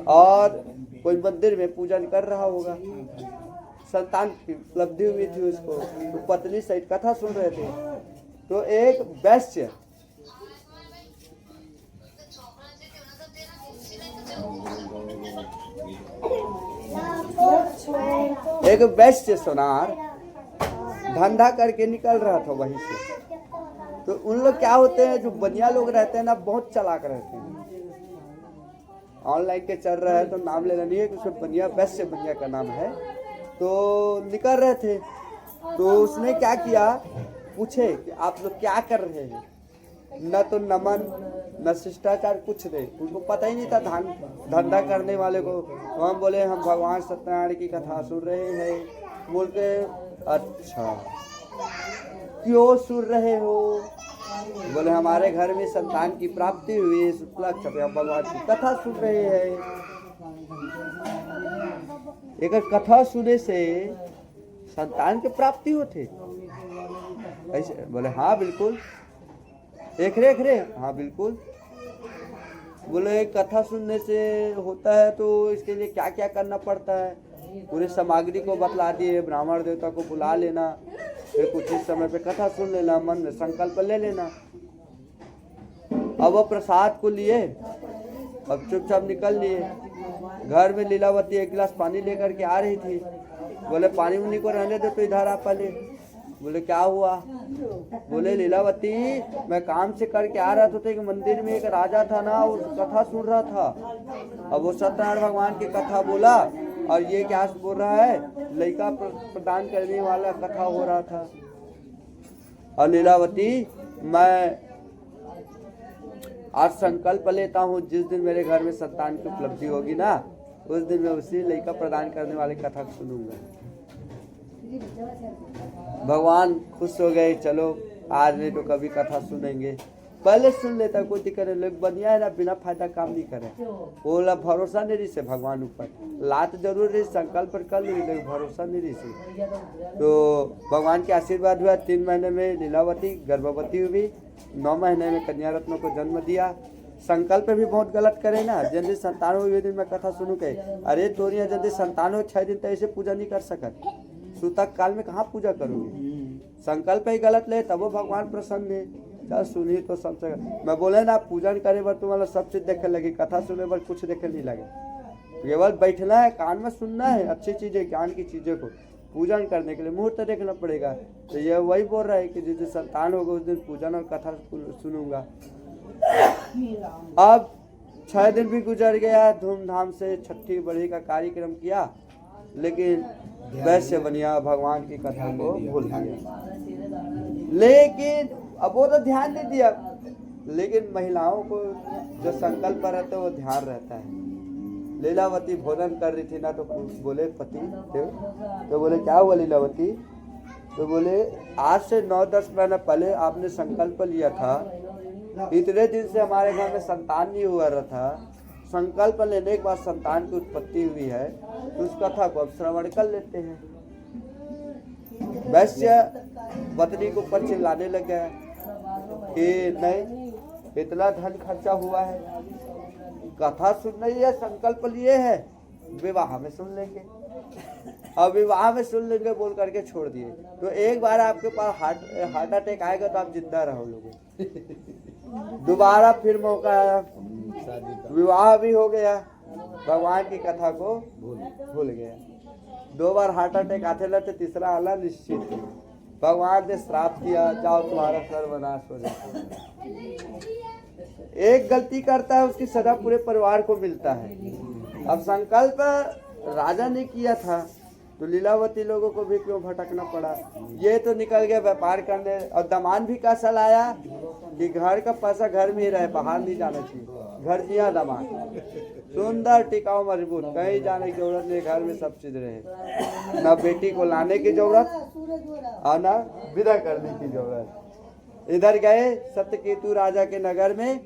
और कोई मंदिर में पूजन कर रहा होगा, संतान की उपलब्धि हुई थी उसको, तो पत्नी सहित कथा सुन रहे थे। तो एक वैश्य सोनार धंधा करके निकल रहा था वहीं से। तो उन लोग क्या होते हैं, जो बनिया लोग रहते हैं ना, बहुत चालाक रहते हैं। ऑनलाइन के चल रहा है तो नाम लेना नहीं है, उसमें बनिया, वैश्य बनिया का नाम है। तो निकल रहे थे, तो उसने क्या किया, पूछे कि आप लोग क्या कर रहे हैं? न तो नमन न शिष्टाचार, कुछ नहीं, उनको पता ही नहीं था धंधा करने वाले को। हम बोले हम भगवान सत्यनारायण की कथा सुन रहे हैं। बोलते अच्छा क्यों सुन रहे हो? बोले हमारे घर में संतान की प्राप्ति हुई, शुक्ला भगवान की कथा सुन रहे हैं। एक कथा सुने से संतान की प्राप्ति होती ऐसे? बोले हाँ बिल्कुल। एक रे हाँ बिल्कुल। बोले कथा सुनने से होता है, तो इसके लिए क्या क्या करना पड़ता है? पूरे सामग्री को बतला दिए, ब्राह्मण देवता को बुला लेना, फिर कुछ ही समय पे कथा सुन लेना, मन में संकल्प ले लेना। अब वो प्रसाद को लिए, अब चुपचाप निकल लिए। घर में लीलावती एक गिलास पानी लेकर के आ रही थी। बोले पानी उन्हीं को रहने दे, तो इधर आ पहले। बोले क्या हुआ? बोले लीलावती मैं काम से करके आ रहा था, तो एक मंदिर में एक राजा था ना, वो कथा सुन रहा था। अब वो सत्यनारायण भगवान की कथा बोला, और ये क्या बोल रहा है, लड़का प्रदान करने वाला कथा हो रहा था। और लीलावती, मैं आज संकल्प लेता हूँ जिस दिन मेरे घर में संतान की उपलब्धि होगी ना, उस दिन मैं उसी लड़का प्रदान करने वाले कथा सुनूंगा। भगवान खुश हो गए, चलो आज नहीं तो कभी कथा सुनेंगे। पहले सुन लेता, कोई दिक्कत नहीं, लोग बनिया है ना, बिना फायदा काम नहीं करे। बोला भरोसा नहीं रही से भगवान ऊपर, लात जरूर रही, संकल्प पर कर ली, लेकिन भरोसा नहीं रही से। तो भगवान के आशीर्वाद हुआ, 3 महीने में लीलावती गर्भवती हुई, 9 महीने में कन्या रत्नों को जन्म दिया। संकल्प भी बहुत गलत करे ना, जल्दी संतान हुई दिन मैं कथा सुनू के, अरे तोरी जल्दी संतान हो 6 दिन तो ऐसे पूजा नहीं कर सकत, सूतक काल में कहाँ पूजा करोगे। संकल्प ही गलत ले तब वो भगवान प्रसन्न है। चल सुनी तो सब मैं बोले ना, पूजन करे बर तुम्हारा सब चीज देखे लगी, कथा सुने बर कुछ देखे नहीं लगे। केवल बैठना है, कान में सुनना है अच्छी चीजें, ज्ञान की चीजें को। पूजन करने के लिए मुहूर्त देखना पड़ेगा। तो ये वही बोल रहा है कि जिस दिन संतान होगा उस दिन पूजन और कथा सुनूंगा। अब 6 दिन भी गुजर गया, धूमधाम से छठी बढ़ी का कार्यक्रम किया, लेकिन वैश्य बनिया भगवान की कथा को भूल गया। लेकिन अब वो तो ध्यान नहीं दिया, लेकिन महिलाओं को जो संकल्प रहता है वो ध्यान रहता है। लीलावती भोजन कर रही थी ना, तो बोले पति तो बोले क्या हुआ लीलावती, तो बोले आज से 9-10 महीना पहले आपने संकल्प लिया था, इतने दिन से हमारे घर में संतान नहीं हुआ रहा था, संकल्प लेने के बाद संतान की उत्पत्ति हुई है, तो उस कथा को अब श्रवण कर लेते हैं। वैश्य पत्नी को ऊपर चिल्लाने लग गया कि नहीं, इतना धन खर्चा हुआ है, कथा सुन रही है, संकल्प लिए है, विवाह में सुन लेंगे, अब विवाह में सुन लेंगे बोल करके छोड़ दिए। तो एक बार आपके पास हार्ट अटैक आएगा तो आप जिंदा रहो लोगों। दोबारा फिर मौका आया, विवाह भी हो गया, भगवान की कथा को भूल गया। 2 बार हार्ट अटैक आते रहते, तीसरा आला निश्चित। भगवान ने श्राप दिया, जाओ तुम्हारा सर्वनाश हो जाए। एक गलती करता है उसकी सजा पूरे परिवार को मिलता है। अब संकल्प राजा ने किया था तो लीलावती लोगों को भी क्यों भटकना पड़ा। ये तो निकल गया व्यापार करने, और दमान भी कैसा लाया कि घर का पैसा घर में ही रहे, बाहर नहीं जाना चाहिए, घर जिया दमान सुंदर टिकाऊ मजबूत, कहीं जाने की जरूरत नहीं, घर में सब चीज रहे, ना बेटी को लाने की जरूरत और ना विदा करने की जरूरत। इधर गए सत्यकेतु राजा के नगर में,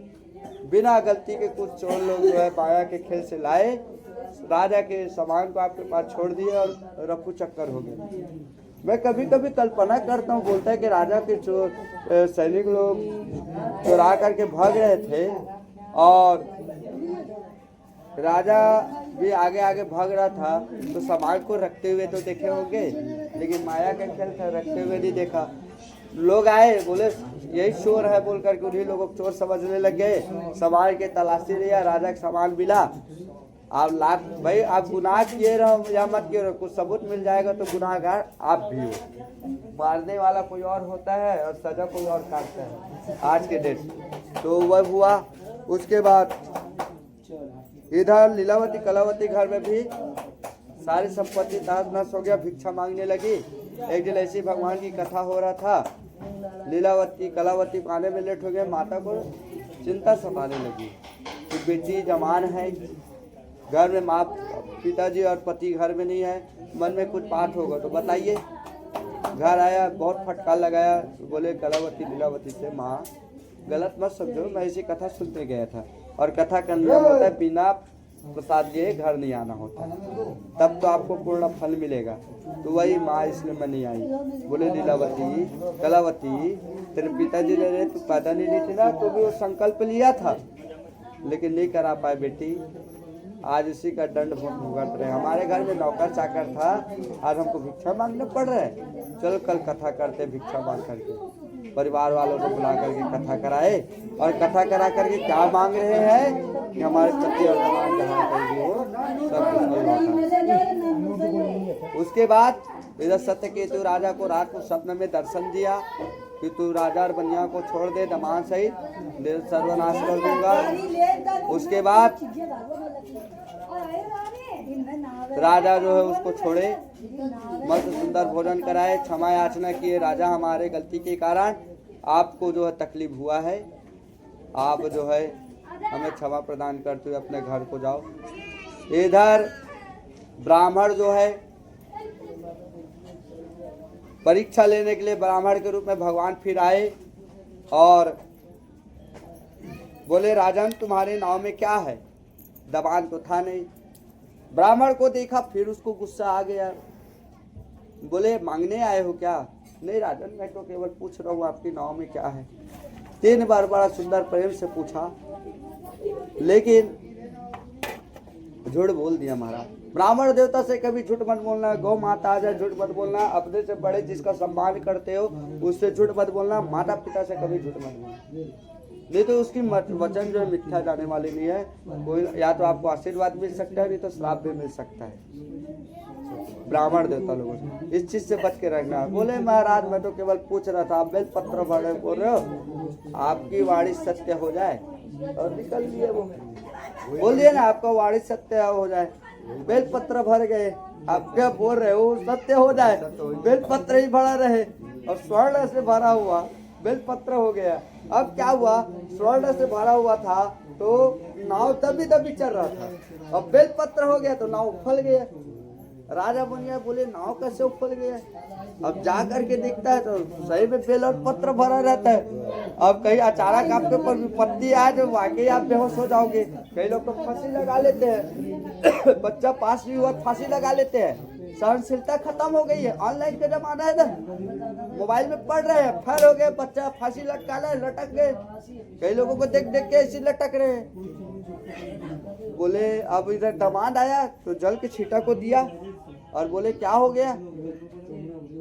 बिना गलती के कुछ चोर लोग जो है माया के खेल से लाए, राजा के सामान को आपके पास छोड़ दिए और रफू चक्कर हो गए। मैं कभी कभी कल्पना करता हूँ, बोलता है कि राजा के चोर सैनिक लोग चुरा करके भाग रहे थे और राजा भी आगे आगे भाग रहा था, तो सामान को रखते हुए तो देखे होंगे, लेकिन माया का खेल था, रखते हुए नहीं देखा। लोग आए, बोले यही चोर है बोल करके उन्हीं लोगों को चोर समझने लग गए। सामान के तलाशी लिया, राजा का सामान मिला। आप लाख भाई आप गुनाह किए रहो या मत किए रहो, कुछ सबूत मिल जाएगा तो गुनाहगार आप भी हो। मारने वाला कोई और होता है और सजा कोई और काटता है आज के डेट। तो वह हुआ। उसके बाद इधर लीलावती कलावती घर में भी सारी संपत्ति तहस नहस हो गया, भिक्षा मांगने लगी। एक दिन ऐसी भगवान की कथा हो रहा था, लीलावती कलावती पाने में लेट हो गए, माता को चिंता सताने लगी कि बेटी जवान है, घर में माँ पिताजी और पति घर में नहीं है, मन में कुछ बात होगा तो बताइए। घर आया, बहुत फटकार लगाया, बोले कलावती लीलावती से, माँ गलत मत समझो, मैं ऐसी कथा सुनने गया था और कथा का नियम होता है बिना प्रसाद लिए घर नहीं आना होता, तब तो आपको पूर्ण फल मिलेगा। तो वही माँ इसलिए मैं नहीं आई। बोले लीलावती कलावती तेरे पिताजी ने रहे, तू पैदा नहीं थी ना, तो भी वो संकल्प लिया था लेकिन नहीं करा पाए बेटी, आज इसी का दंड भुगत रहे। हमारे घर में नौकर चाकर था, आज हमको भिक्षा मांगने पड़ रहा है। चल कल कथा करते भिक्षा मांग करके। परिवार वालों को बुला करके कथा कराए और कथा करा करके क्या मांग रहे हैं कि हमारे पति और जवान जहाँ कहीं भी हो सब कुछ। उसके बाद इधर सत्यकेतु राजा को रात को स्वप्न में दर्शन दिया कि तू राजा और बनिया को छोड़ दे, दमान सहित सर्वनाश कर दूंगा। उसके बाद राजा जो है उसको छोड़े, मस्त सुंदर भोजन कराए, क्षमा याचना किए, राजा हमारे गलती के कारण आपको जो है तकलीफ हुआ है, आप जो है हमें क्षमा प्रदान करते हुए अपने घर को जाओ। इधर ब्राह्मण जो है परीक्षा लेने के लिए ब्राह्मण के रूप में भगवान फिर आए और बोले राजन तुम्हारे नाव में क्या है? दबान तो था नहीं। ब्राह्मण को देखा, फिर उसको गुस्सा आ गया, बोले मांगने आए हो क्या? नहीं राजन मैं तो केवल पूछ रहा हूँ आपकी नाव में क्या है। 3 बार बड़ा सुंदर प्रेम से पूछा, लेकिन झूठ बोल दिया महाराज। ब्राह्मण देवता से कभी झूठ मत बोलना, गौ माता आ जाए झूठ मत बोलना, अपने से बड़े जिसका सम्मान करते हो उससे झूठ मत बोलना, माता पिता से कभी झूठ मत बोलना, नहीं तो उसकी वचन जो मिथ्या जाने वाली नहीं है। कोई या तो आपको आशीर्वाद मिल सकता है, नहीं तो श्राप भी मिल सकता है। ब्राह्मण देवता लोगों से इस चीज से बच के रखना। बोले महाराज मैं तो केवल पूछ रहा था, आप बेल पत्र भरे बोल रहे हो, आपकी वाणी सत्य हो जाए। और निकल लिए वो, बोलिए ना आपका वाणी सत्य हो जाए। बेल पत्र भर गए, आप क्या बोल रहे हो सत्य हो जाए? बेल पत्र ही भरा रहे और स्वर्ण से भरा हुआ बेल पत्र हो गया। अब क्या हुआ, स्वर्ण से भरा हुआ था तो नाव तभी तभी चल रहा था, अब बेल पत्र हो गया तो नाव उफल गया। राजा बन गया, बोले नाव कैसे उफल गया? अब जा करके देखता है तो सही में बेल और पत्र भरा रहता है। अब कहीं अचानक आपके ऊपर विपत्ति आए तो वाकई आप बेहोश हो जाओगे। कई लोग तो फांसी लगा लेते हैं बच्चा पास भी हुआ फांसी लगा लेते हैं। सहनशीलता खत्म हो गई है, ऑनलाइन का जमाना है ना, मोबाइल में पढ़ रहे हैं, फैल हो गए, बच्चा फांसी लटका रहा है, लटक गए। कई लोगों को देख देख के ऐसे लटक रहे हैं। बोले अब इधर दामाद आया तो जल के छीटा को दिया और बोले क्या हो गया?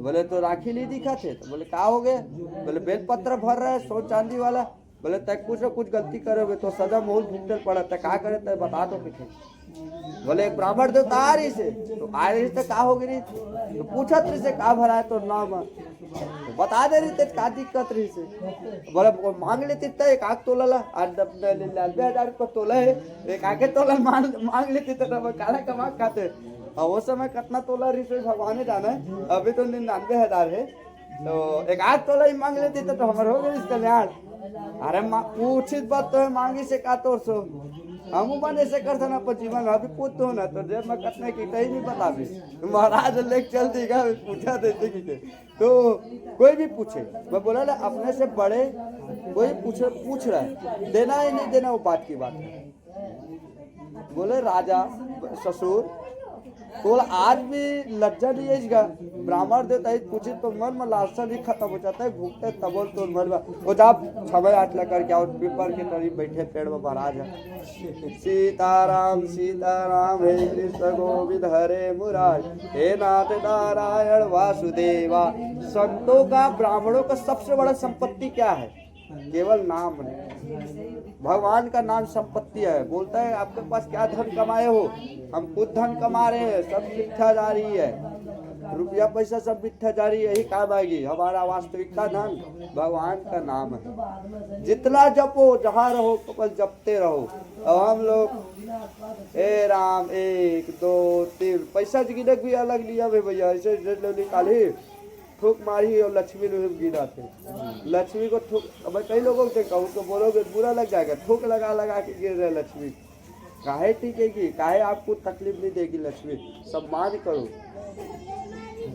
बोले तो राखी नहीं दिखा थे। तो बोले क्या हो गया? बोले बेल पत्र भर रहा है सोन चांदी वाला। बोले तक कुछ न कुछ गलती करोगे तो सजा मोल भुगतल पड़ा, तक क्या करे तो बता दो पीछे। बोले एक ब्राह्मण देवता आ रही से, तो आ रही से का हो गई? तो पूछा त्री से का भरा है तो नाम तो बता दे रही थे का दिक्कत रही से। बोले मांग लेती था एक आग तोला ला 90,000 को तोला है, एक आगे तोला मांग लेती तो काला कमा खाते। और वो समय कितना तोला रही से भगवान जाना है, अभी तो 99,000 है, तो एक आध तोला ही मांग लेती तो हमारे हो गए इस कल्याण। अरे पूछित बात तो है, मांगी से का तोड़ सो हम बने से कर ना पर जीवन अभी पूछते हो ना तो जेब में कटने की कहीं नहीं बता भी महाराज लेक चल देगा पूछा देते की तो कोई भी पूछे। मैं बोला ना अपने से बड़े कोई पूछ रहा है, देना ही नहीं देना वो बात की बात है। बोले राजा ससुर बोल आज भी लज्जा नहीं है इसका, ब्राह्मण देता है पूछे तो मन में लालसा नहीं खत्म हो जाता है, भूखते तबोल तो मन में वो जब 6-8 लेकर के और पीपर के तरीफ बैठे पेड़ में महाराज है। सीताराम सीताराम हे कृष्ण गोविंद हरे मुरारी हे नाथ नारायण वासुदेवा। संतों का ब्राह्मणों का सबसे बड़ा संपत्ति क्या है? केवल नाम नहीं, भगवान का नाम संपत्ति है। बोलता है आपके पास क्या धन कमाए हो? हम खुद धन कमा रहे हैं, सब मिथ्या जा रही है, रुपया पैसा सब मिथ्या जा रही है, यही काम आएगी। हमारा वास्तविकता धन भगवान का नाम है। जितना जपो जहाँ रहो केवल जपते रहो। अब हम लोग ए राम 1 2 3 पैसा गिने भी अलग लिया भैया, ऐसे निकाली थूक मारी और लक्ष्मी लोग गिरा थे। लक्ष्मी को थूक, अब कई लोगों को देखा उसको बोलोगे बुरा लग जाएगा, थूक लगा लगा के गिर रहे लक्ष्मी। काहे टिकेगी, काहे आपको तकलीफ नहीं देगी लक्ष्मी। सम्मान करो,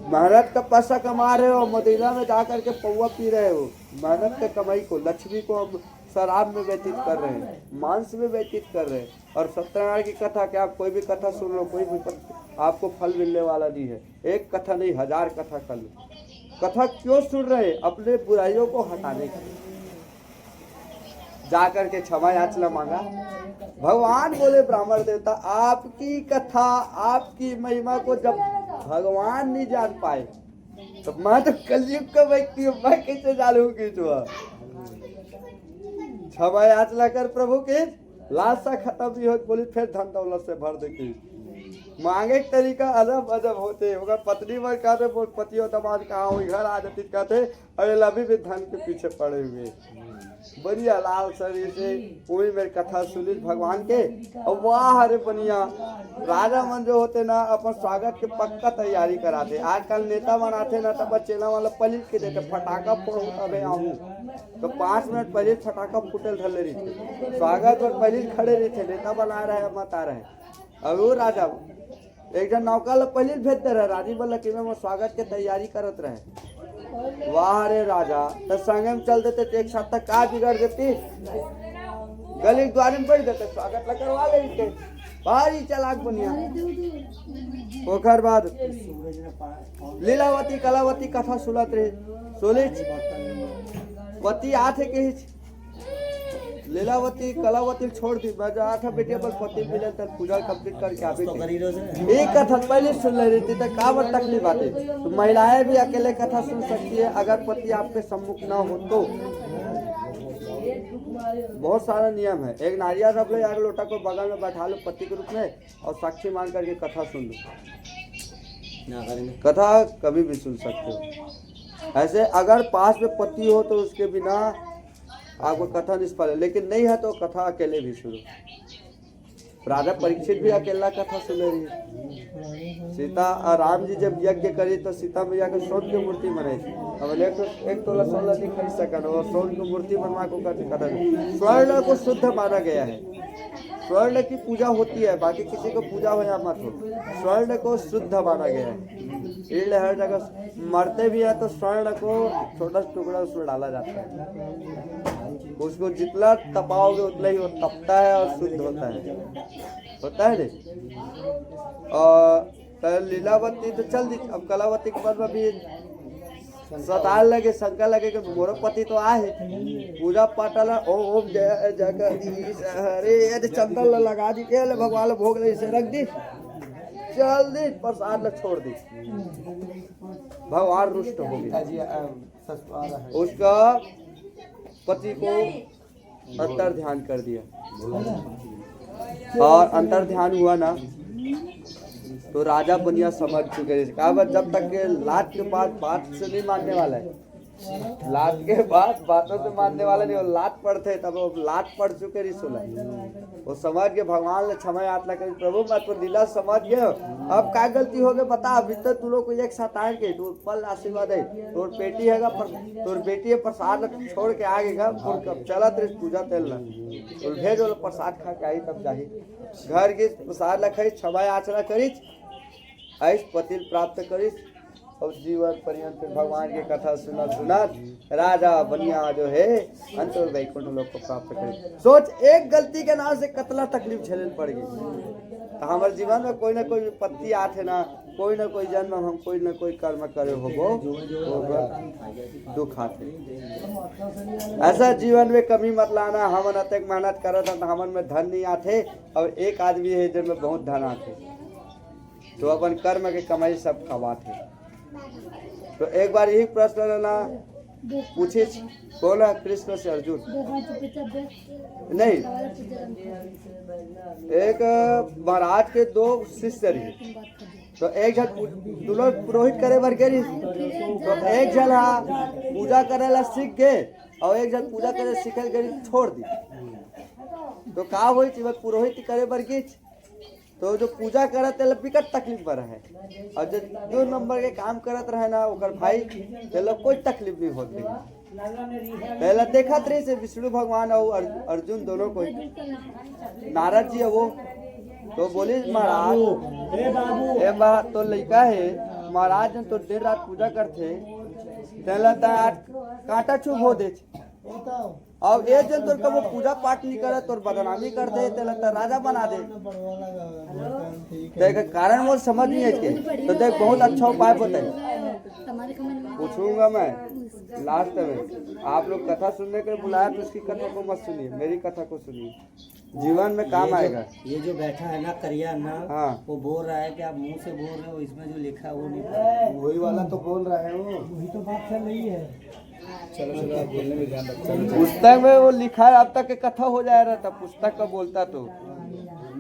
मेहनत का पैसा कमा रहे हो, मदीना में जाकर के पौवा पी रहे हो, मेहनत के कमाई को लक्ष्मी को हम शराब में व्यतीत कर रहे हैं, मांस में व्यतीत कर रहे हैं। और सत्यनारायण की कथा क्या, आप कोई भी कथा सुन लो, कोई भी आपको फल मिलने वाला नहीं है। एक कथा नहीं 1000 कथा कर लो। कथा क्यों सुन रहे? अपने बुराइयों को हटाने के लिए। जाकर के क्षमा याचना मांगा। भगवान बोले ब्राह्मण देवता आपकी कथा आपकी महिमा को जब भगवान नहीं जान पाए तो मैं तो कलयुग का व्यक्ति हूँ, मैं कैसे जानूं कि क्षमा याचना कर प्रभु के लालसा खत्म भी हो। बोली फिर धन दौलत से भर देगी। मांगे के तरीका अजब अजब होते होगा। पत्नी में कहते पति और दमाद कहाँ हो, घर आ जाती कहते अरे अभी भी धन के पीछे पड़े हुए। बढ़िया लाल शरीर से पूरी मेरी कथा सुनी भगवान के। और वाह अरे बनिया राजा मन जो होते ना अपन स्वागत के पक्का तैयारी कराते। आजकल नेता बनाते ना तब चेला वाला पलिट के देते फटाका फोड़ अबे आहू तो 5 मिनट पहले फटाका फूटल धले रही स्वागत और पहले खड़े रहे थे नेता बना रहे मत आ रहे। अब वो राजा एक जन नौका ला पहले भेजते रहे राजीव वाला कि मैं स्वागत के तैयारी करत रहे। वाह रे राजा तो संगे में चल देते तो एक साथ तक का बिगड़ देती गली द्वार में बैठ देते स्वागत ला करवा लेते भारी चलाक बनिया। ओकर बाद लीलावती कलावती कथा सुनत रहे सोलिच पति आथे के लीलावती कलावती छोड़ दी बजा आठ बेटे पर पति मिले तब पूजा कंप्लीट करके आवे एक कथा पहले सुन ले रही थी तो का बात तकलीफ आती। तो महिलाएं भी अकेले कथा सुन सकती है अगर पति आपके सम्मुख ना हो तो। बहुत सारा नियम है। एक नारियल रख लो या लोटा को बगल में बैठा लो पति के रूप में और साक्षी मान करके कथा सुन लो। कथा कभी भी सुन सकते हो। ऐसे अगर पास में पति हो तो उसके बिना आपको कथा निष्फल है लेकिन नहीं है तो कथा अकेले भी सुनो। राजा परीक्षित भी अकेला कथा सुन रही। सीता और राम जी जब यज्ञ करी तो सीता मैया के सोन की मूर्ति बनाई थी। अब एक तोला सोना नहीं खरीद सका और सोन की मूर्ति बनवा को करके कथा। स्वर्ण को शुद्ध माना गया है। स्वर्ण की पूजा होती है बाकी किसी को पूजा हो या मत हो स्वर्ण को शुद्ध माना गया है। इसलिए हर जगह मरते भी है तो स्वर्ण को छोटा टुकड़ा उसमें डाला जाता है। उसको जितना तपाओगे उतना ही वो तपता है और शुद्ध होता है रे। और लीलावती तो चल दी। अब कलावती के बाद भी सतार लगे शंका लगे कि मोर पति तो आए पूजा पाठ ओम जय जगदीश हरे चंदन लगा दी के भगवान भोग ले इसे रख दी चल दी प्रसाद छोड़ दी भगवान रुष्ट हो गया। उसका पति को अंतर ध्यान कर दिया और अंतर ध्यान हुआ ना तो राजा बनिया समझ चुके हैं। कहा जब तक के लात के बाद बात से नहीं मानने वाला है लात के बाद बातों से मानने वाला नहीं। वो लात पढ़ते तब वो लात पढ़ चुके रिसुला वो समझ के भगवान ने क्षमा यात्रा करी प्रभु मैं तो लीला समझ गए अब क्या गलती हो गई बता। अभी तक तू लोग को एक साथ आएंगे तो पल आशीर्वाद है तोर बेटी है तोर बेटी है प्रसाद छोड़ के आगेगा चला तेरे पूजा तेल ला तो भेज वो प्रसाद खा के आई तब जाही घर की प्रसाद लखाई क्षमा याचना करी ऐस पति प्राप्त करी और जीवन पर्यंत भगवान की कथा सुना राजा बनिया जो है अंत वैकुंठ लोक को प्राप्त करे। सोच एक गलती के नाम से कतला तकलीफ झेलनी पड़ गई। तो हमारे जीवन में कोई ना कोई विपत्ति आते ना कोई जन्म हम कोई ना कोई कर्म करे होगो दुख आते। ऐसा जीवन में कमी मत लाना। हम अतक मेहनत करत तो हमन में धन नहीं आते और एक आदमी है जिनमें बहुत धन आते तो अपन कर्म के कमाई सब खवाते। तो एक बार यही प्रश्न ना पूछे कौन है कृष्ण से अर्जुन नहीं एक महाराज के 2 शिष्य रहे तो एक जन दोनों पुरोहित करे भर के तो एक जन पूजा करे ला सीख गए और एक जन पूजा करे सीखल गए छोड़ दी। तो का हुई पुरोहित करे भर के तो जो पूजा करत है बिकट तकलीफ में रहे और जो 2 नंबर के काम करत रहे ना ओकर भाई कोई तकलीफ नहीं होती। पहले देखा रही से विष्णु भगवान और अर्जुन दोनों को नारद जी है वो तो बोली महाराज ए बा तो लड़का है महाराज तो दिन रात पूजा करते कांटा चुभ हो दे अब एक जन तोर कबो पूजा पाठ नहीं करे तोर बदनामी कर दे तो राजा बना दे। देख कारण वो समझ नहीं है के तो देख बहुत अच्छा उपाय बताए पूछूंगा मैं लास्ट में। आप लोग कथा सुनने के बुलाया तो उसकी कथा को मत सुनिए मेरी कथा को सुनिए जीवन में काम आएगा। ये जो बैठा है ना करिया ना हाँ वो बोल रहा है कि आप मुंह से बोल रहे हो इसमें जो लिखा है वो नहीं वही वाला तो बोल रहा है वो वही तो बात चल रही है। चलो आप बोलने में ध्यान रखो। पुस्तक में वो लिखा है अब तक के कथा हो जाए रहा था पुस्तक का बोलता तो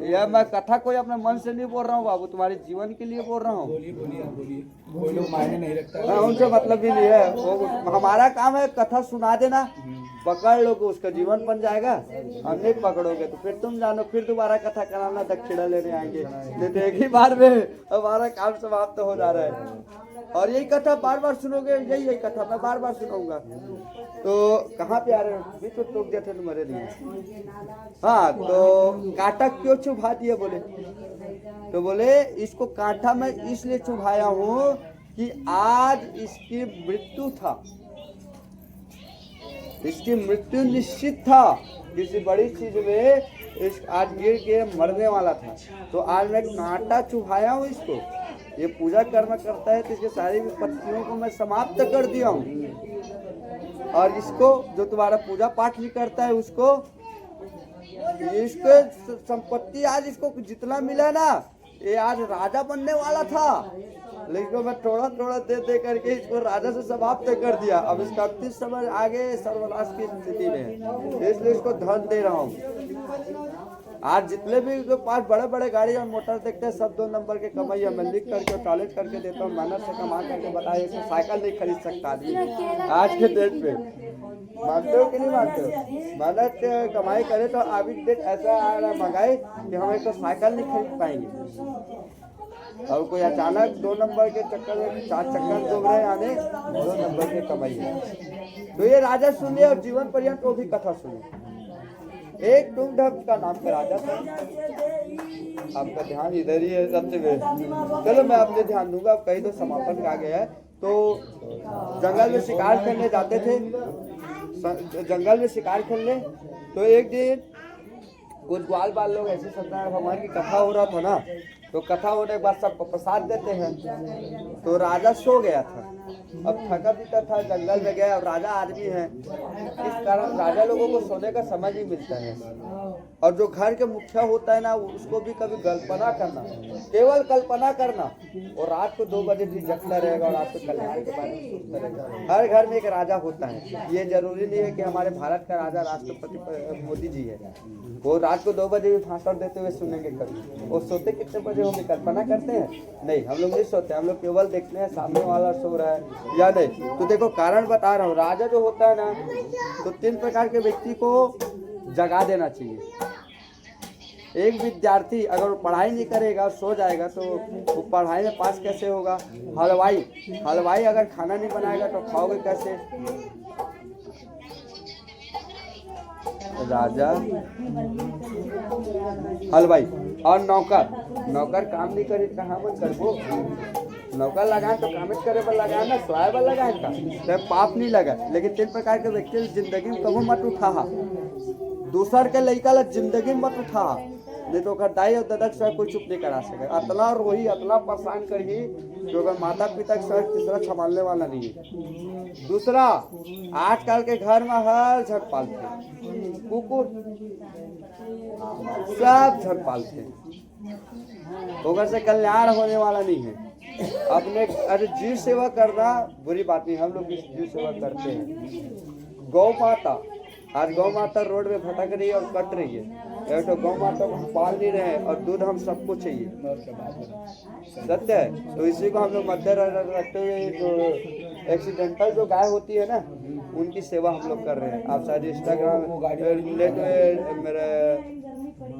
यह मैं कथा कोई अपने मन से नहीं बोल रहा हूँ बाबू, तुम्हारे जीवन के लिए बोल रहा हूँ। बोलिए बोलिए आप बोलिए, कोई लोग मायने नहीं रखता। हाँ, उनसे मतलब भी नहीं है, वो हमारा काम है कथा सुना देना, पकड़ लो तो उसका जीवन बन जाएगा। हम नहीं पकड़ोगे तो फिर तुम जानो, फिर दोबारा कथा कराना, दक्षिणा लेने आएंगे। नहीं तो एक ही बार में हमारा काम समाप्त हो जा रहा है। और यही कथा बार बार सुनोगे, यही कथा मैं बार बार सुनाऊंगा। तो कहाँ पे आ रहे हो, बीच में टोक दिया था तुम्हारे लिए। हाँ, तो कांटा क्यों चुभा दिए बोले, तो बोले इसको कांटा मैं इसलिए चुभाया हूँ कि आज इसकी मृत्यु था, इसकी मृत्यु निश्चित था, किसी बड़ी चीज में इस आज गिर के मरने वाला था, तो आज मैं कांटा चुभाया हूँ इसको। ये पूजा कर्म करता है तो इसके सारी विपत्तियों को मैं समाप्त कर दिया हूँ। और इसको जो तुम्हारा पूजा पाठ भी करता है उसको, इसको संपत्ति आज इसको जितना मिला ना, ये आज राजा बनने वाला था, लेकिन मैं थोड़ा थोड़ा दे करके इसको राजा से समाप्त कर दिया। अब इसका अंतिम समय आगे सर्वनाश की स्थिति में है, इसलिए इसको धन दे रहा हूँ। आज जितने भी जो पास बड़े बड़े गाड़ी और मोटर देखते हैं सब 2 नंबर के कमाई मैं लिख करके टॉयलेट करके देता हूँ, मेहनत से कमा करके बताइए, साइकिल नहीं खरीद सकता आदमी आज के डेट पे। मानते हो कि नहीं मानते हो? मेहनत कमाई करे तो अभी डेट ऐसा आ रहा महंगाई कि हम एक तो साइकिल नहीं खरीद पाएंगे। और कोई अचानक 2 नंबर के चक्कर में 4 चक्कर डूब रहे आने, 2 नंबर के कमाई है। तो ये राजा सुनिए और जीवन पर्यंत वो भी कथा सुनिए। एक टुमढम का नाम का राजा था, आपका ध्यान इधर ही है सबसे पहले। चलो मैं अपने ध्यान दूंगा, अब कहीं तो समापन का गया है। तो जंगल में शिकार करने जाते थे, जंगल में शिकार करने। तो एक दिन कुछ ग्वाल बाल लोग ऐसे सत्यनारायण भगवान की कथा हो रहा था ना, तो कथा होने के बाद सबको प्रसाद देते हैं। तो राजा सो गया था, अब थका पीटा था, जंगल में गया, अब राजा आदमी है, इस कारण राजा लोगों को सोने का समय नहीं मिलता है। और जो घर के मुखिया होता है ना, उसको भी कभी कल्पना करना, केवल कल्पना करना, और रात को 2 बजे भी जगता रहेगा और आपके कल्याण के बारे में सोचता रहेगा। हर घर में एक राजा होता है, ये जरूरी नहीं है कि हमारे भारत का राजा राष्ट्रपति मोदी जी है, वो रात को 2 बजे भी भाषण देते हुए सुनेंगे कभी। वो सोते कितने बजे होंगे, कल्पना करते हैं? नहीं, हम लोग नहीं सोते, हम लोग केवल देखते हैं सामने वाला सो रहा है या नहीं। तो देखो कारण बता रहा हूँ, राजा जो होता है ना, तो 3 प्रकार के व्यक्ति को जगा देना चाहिए। एक विद्यार्थी अगर वो पढ़ाई नहीं करेगा, सो जाएगा, तो वो पढ़ाई में पास कैसे होगा? हलवाई अगर खाना नहीं बनाएगा तो खाओगे कैसे? राजा, हलवाई और नौकर काम नहीं करे कहाँ मन करबो? नौकर लगाए तो काम करे पर लगाए ना, सोए पर लगाए का तो पाप नहीं लगा। लेकिन 3 प्रकार के व्यक्ति जिंदगी में कबो मत उठा, दूसर के लड़का ला जिंदगी में मत उठा, नहीं तो दाई और दादा के कोई चुप नहीं करा सके। अतला रोही, अतला परेशान करी जो अगर माता पिता के साथ तीसरा संभालने वाला नहीं है। दूसरा, आजकल के घर में हर झट पालते कुकुर, सब झट पालते, ओकर से कल्याण होने वाला नहीं है। अपने अरे जीव सेवा करना बुरी बात नहीं, हम लोग जीव सेवा करते हैं। गौ माता, आज गौ माता रोड में भटक रही है और कट रही है, तो गौ माता को पाल नहीं रहे और दूध हम सबको चाहिए, सत्य है। तो इसी को हम लोग मध्य रखते हुए जो एक्सीडेंटल जो गाय होती है ना, उनकी सेवा हम लोग कर रहे हैं। आप शायद इंस्टाग्राम मेरे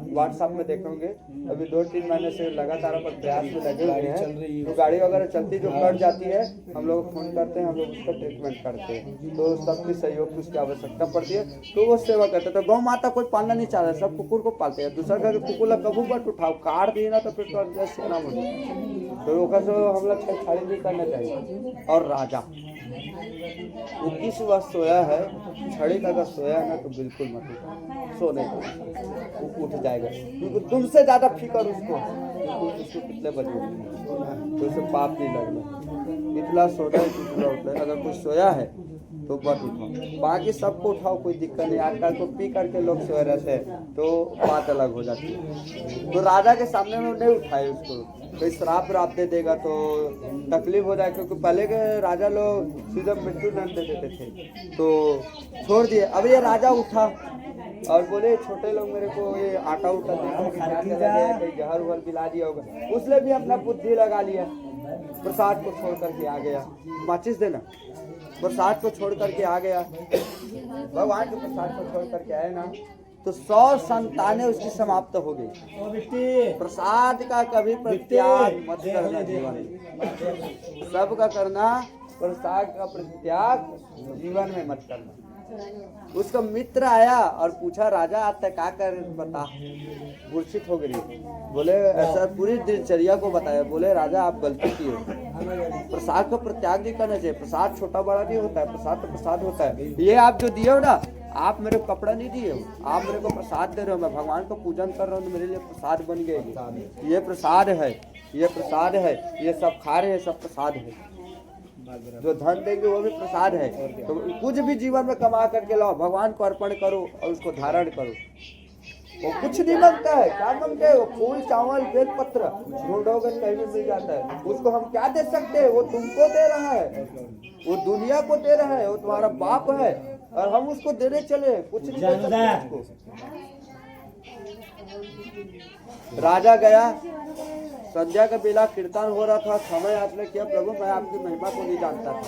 व्हाट्सएप में देखोगे, अभी 2-3 महीने से लगातार अपन प्रयास में लगे हुए हैं। तो गाड़ी वगैरह चलती जो कट जाती है, हम लोग फोन करते हैं, हम लोग उसका ट्रीटमेंट करते हैं। तो सबकी सहयोग की उसकी आवश्यकता पड़ती है, तो वो सेवा करते हैं। तो गौ माता कोई पालना नहीं चाह रहा है, सब कुकुर को पालते हैं। दूसरा का कुकुर ला कबू बट उठाओ, काट दिए ना तो फिर तो सेना में, तो हम लोग छेड़छाड़ी नहीं करना चाहिए। और राजा वो किस वक्त सोया है, छड़ी का अगर सोया है ना तो बिल्कुल मत उठो, सोने का वो उठ जाएगा, क्योंकि तुमसे ज्यादा फिक्र उसको कितने बजे तो उसे पाप नहीं लगना। इतना सोना है, इतना उठना है। अगर कोई सोया है तो मत उठाओ, बाकी सबको उठाओ, कोई दिक्कत नहीं। आजकल को पी करके लोग सोए रहते हैं तो बात अलग हो जाती है। तो राजा के सामने में नहीं उठाए उसको, कोई श्राप दे देगा तो तकलीफ हो जाए, क्योंकि पहले के राजा लोग सीधा मृत्यु दंड दे देते थे, तो छोड़ दिए। अब ये राजा उठा और बोले छोटे लोग मेरे को ये आटा उटा देकर के क्या चला गया, कहीं जहर उहर पिला दिया होगा। उसने भी अपना बुद्धि लगा लिया, प्रसाद को छोड़ करके आ गया। माचिस देना। प्रसाद को छोड़ करके आ गया, भगवान के प्रसाद को छोड़ करके आए ना, तो 100 संतानें उसकी समाप्त हो गई। प्रसाद का कभी परित्याग मत करना जीवन में, सबका करना, प्रसाद का परित्याग जीवन में मत करना। उसका मित्र आया और पूछा, राजा आज तक क्या कर बता, मूर्छित हो गई। बोले ऐसा पूरी दिनचर्या को बताया। बोले राजा आप गलती किए, प्रसाद का परित्याग नहीं करना चाहिए। प्रसाद छोटा बड़ा नहीं होता है, प्रसाद तो प्रसाद होता है। ये आप जो दिए हो ना, आप मेरे को कपड़ा नहीं दिए हो, आप मेरे को प्रसाद दे रहे हो। मैं भगवान का पूजन कर रहा हूँ, मेरे लिए प्रसाद बन गए। ये प्रसाद है, ये प्रसाद है, ये सब खा रहे हैं, सब प्रसाद है। जो धन देंगे वो भी प्रसाद है। तो कुछ भी जीवन में कमा करके लाओ, भगवान को अर्पण करो और उसको धारण करो। वो कुछ नहीं मांगता है, क्या मांगते हैं? वो फूल चावल बेल पत्र ढूंढोगे कहीं भी मिल जाता है। उसको हम क्या दे सकते हैं? वो तुमको दे रहा है, वो दुनिया को दे रहा है, वो तुम्हारा बाप है और हम उसको देने चले, कुछ नहीं दे सकते उसको। राजा गया, संध्या का बेला कीर्तन हो रहा था, क्षमा याचना किया, प्रभु मैं आपकी महिमा को नहीं जानता था,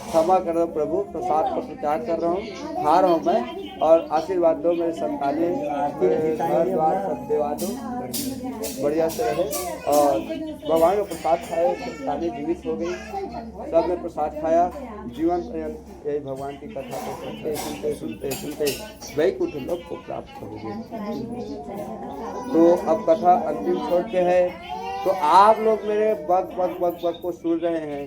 क्षमा कर दो प्रभु, प्रसाद को प्रचार कर रहा हूँ, खा रहा हूँ मैं, और आशीर्वाद दो मेरे संतानें, घर द्वार सब देवा दो, बढ़िया से रहे। और भगवान का प्रसाद खाए, संतानें जीवित हो गई, सब ने प्रसाद खाया। जीवन पर्यंत यही भगवान की कथा को सुनते सुनते सुनते सुनते वैकुंठ लोक को प्राप्त हो गए। तो अब कथा अंतिम छोड़ के है। तो आप लोग मेरे बग बग बग बग को सुन रहे हैं,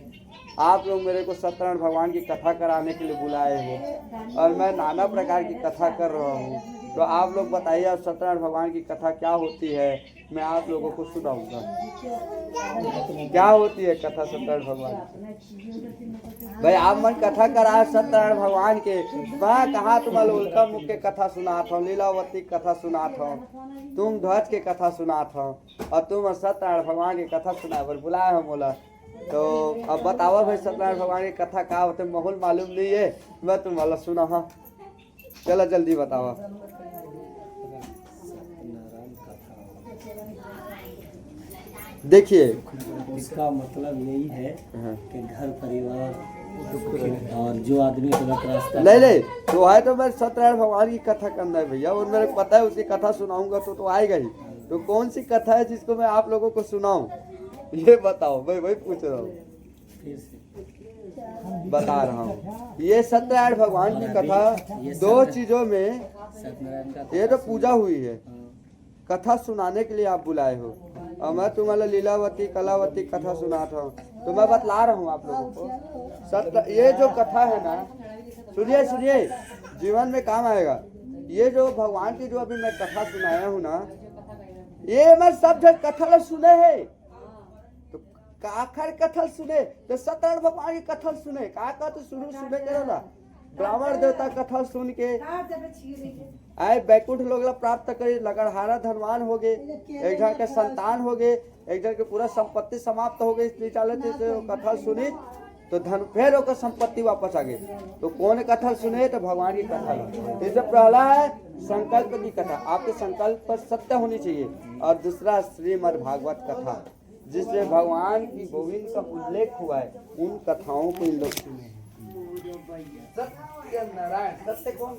आप लोग मेरे को सत्यनारायण भगवान की कथा कराने के लिए बुलाए हो और मैं नाना प्रकार की कथा कर रहा हूँ। तो आप लोग बताइए अब सत्यनारायण भगवान की कथा क्या होती है, मैं आप लोगों को सुनाऊंगा। क्या होती है कथा सत्यनारायण भगवान की? भाई आप मन कथा करा सत्यनारायण भगवान के, मैं कहा तुम्हारे उल्का मुख के कथा सुनात हूँ, लीलावती कथा सुनात हूँ, तुम ध्वज के कथा सुनात हूँ और तुम सत्यनारायण भगवान की कथा सुना पर बुलाए हो बोला। तो अब बताओ भाई सत्यनारायण भगवान की कथा क्या होते, माहौल मालूम नहीं है, मैं तुम्हारा सुना। हाँ चलो जल्दी बताओ। देखिए इसका मतलब यही है कि घर परिवार और जो आदमी गलत रास्ता ले तो आए, तो मैं सत्यनारायण भगवान की कथा करना है भैया, और मेरे को पता है उसकी कथा सुनाऊंगा तो आएगा ही। तो कौन सी कथा है जिसको मैं आप लोगों को सुनाऊं, ये बताओ। मैं वही पूछ रहा हूँ, बता रहा हूँ। ये सत्यनारायण भगवान की कथा दो चीजों में, ये तो पूजा हुई है, कथा सुनाने के लिए आप बुलाए हो और मैं तुम्हारा लीलावती कलावती कथा सुनाता हूँ। तो मैं बतला रहा हूँ आप लोगों को, सत्य ये जो कथा है ना, सुनिए सुनिए, जीवन में काम आएगा। ये जो भगवान की जो अभी मैं कथा सुनाया हूँ ना, ये मैं सब जगह कथा सुने है। तो आखिर कथा सुने तो सत्यनारायण भगवान की कथा सुने का तो शुरू सुने करो ना। ब्राह्मण देवता कथा सुन के आए बैकुंठ लोग प्राप्त करे, लगड़हारा धनवान हो गए, एक जन के संतान हो गए, एक जन के पूरा संपत्ति समाप्त हो गई। इसलिए चले थे कथा सुनी तो धन फिर होकर संपत्ति वापस आ गई। तो कौन कथा सुने? तो भगवान की कथा। जैसे पहला है संकल्प की कथा, आपके संकल्प पर सत्य होनी चाहिए, और दूसरा श्रीमद् भागवत कथा जिसमें भगवान की गोविंद का उल्लेख हुआ है, उन कथाओं को इन लोग सुने। सत्य नारायण, सत्य कौन?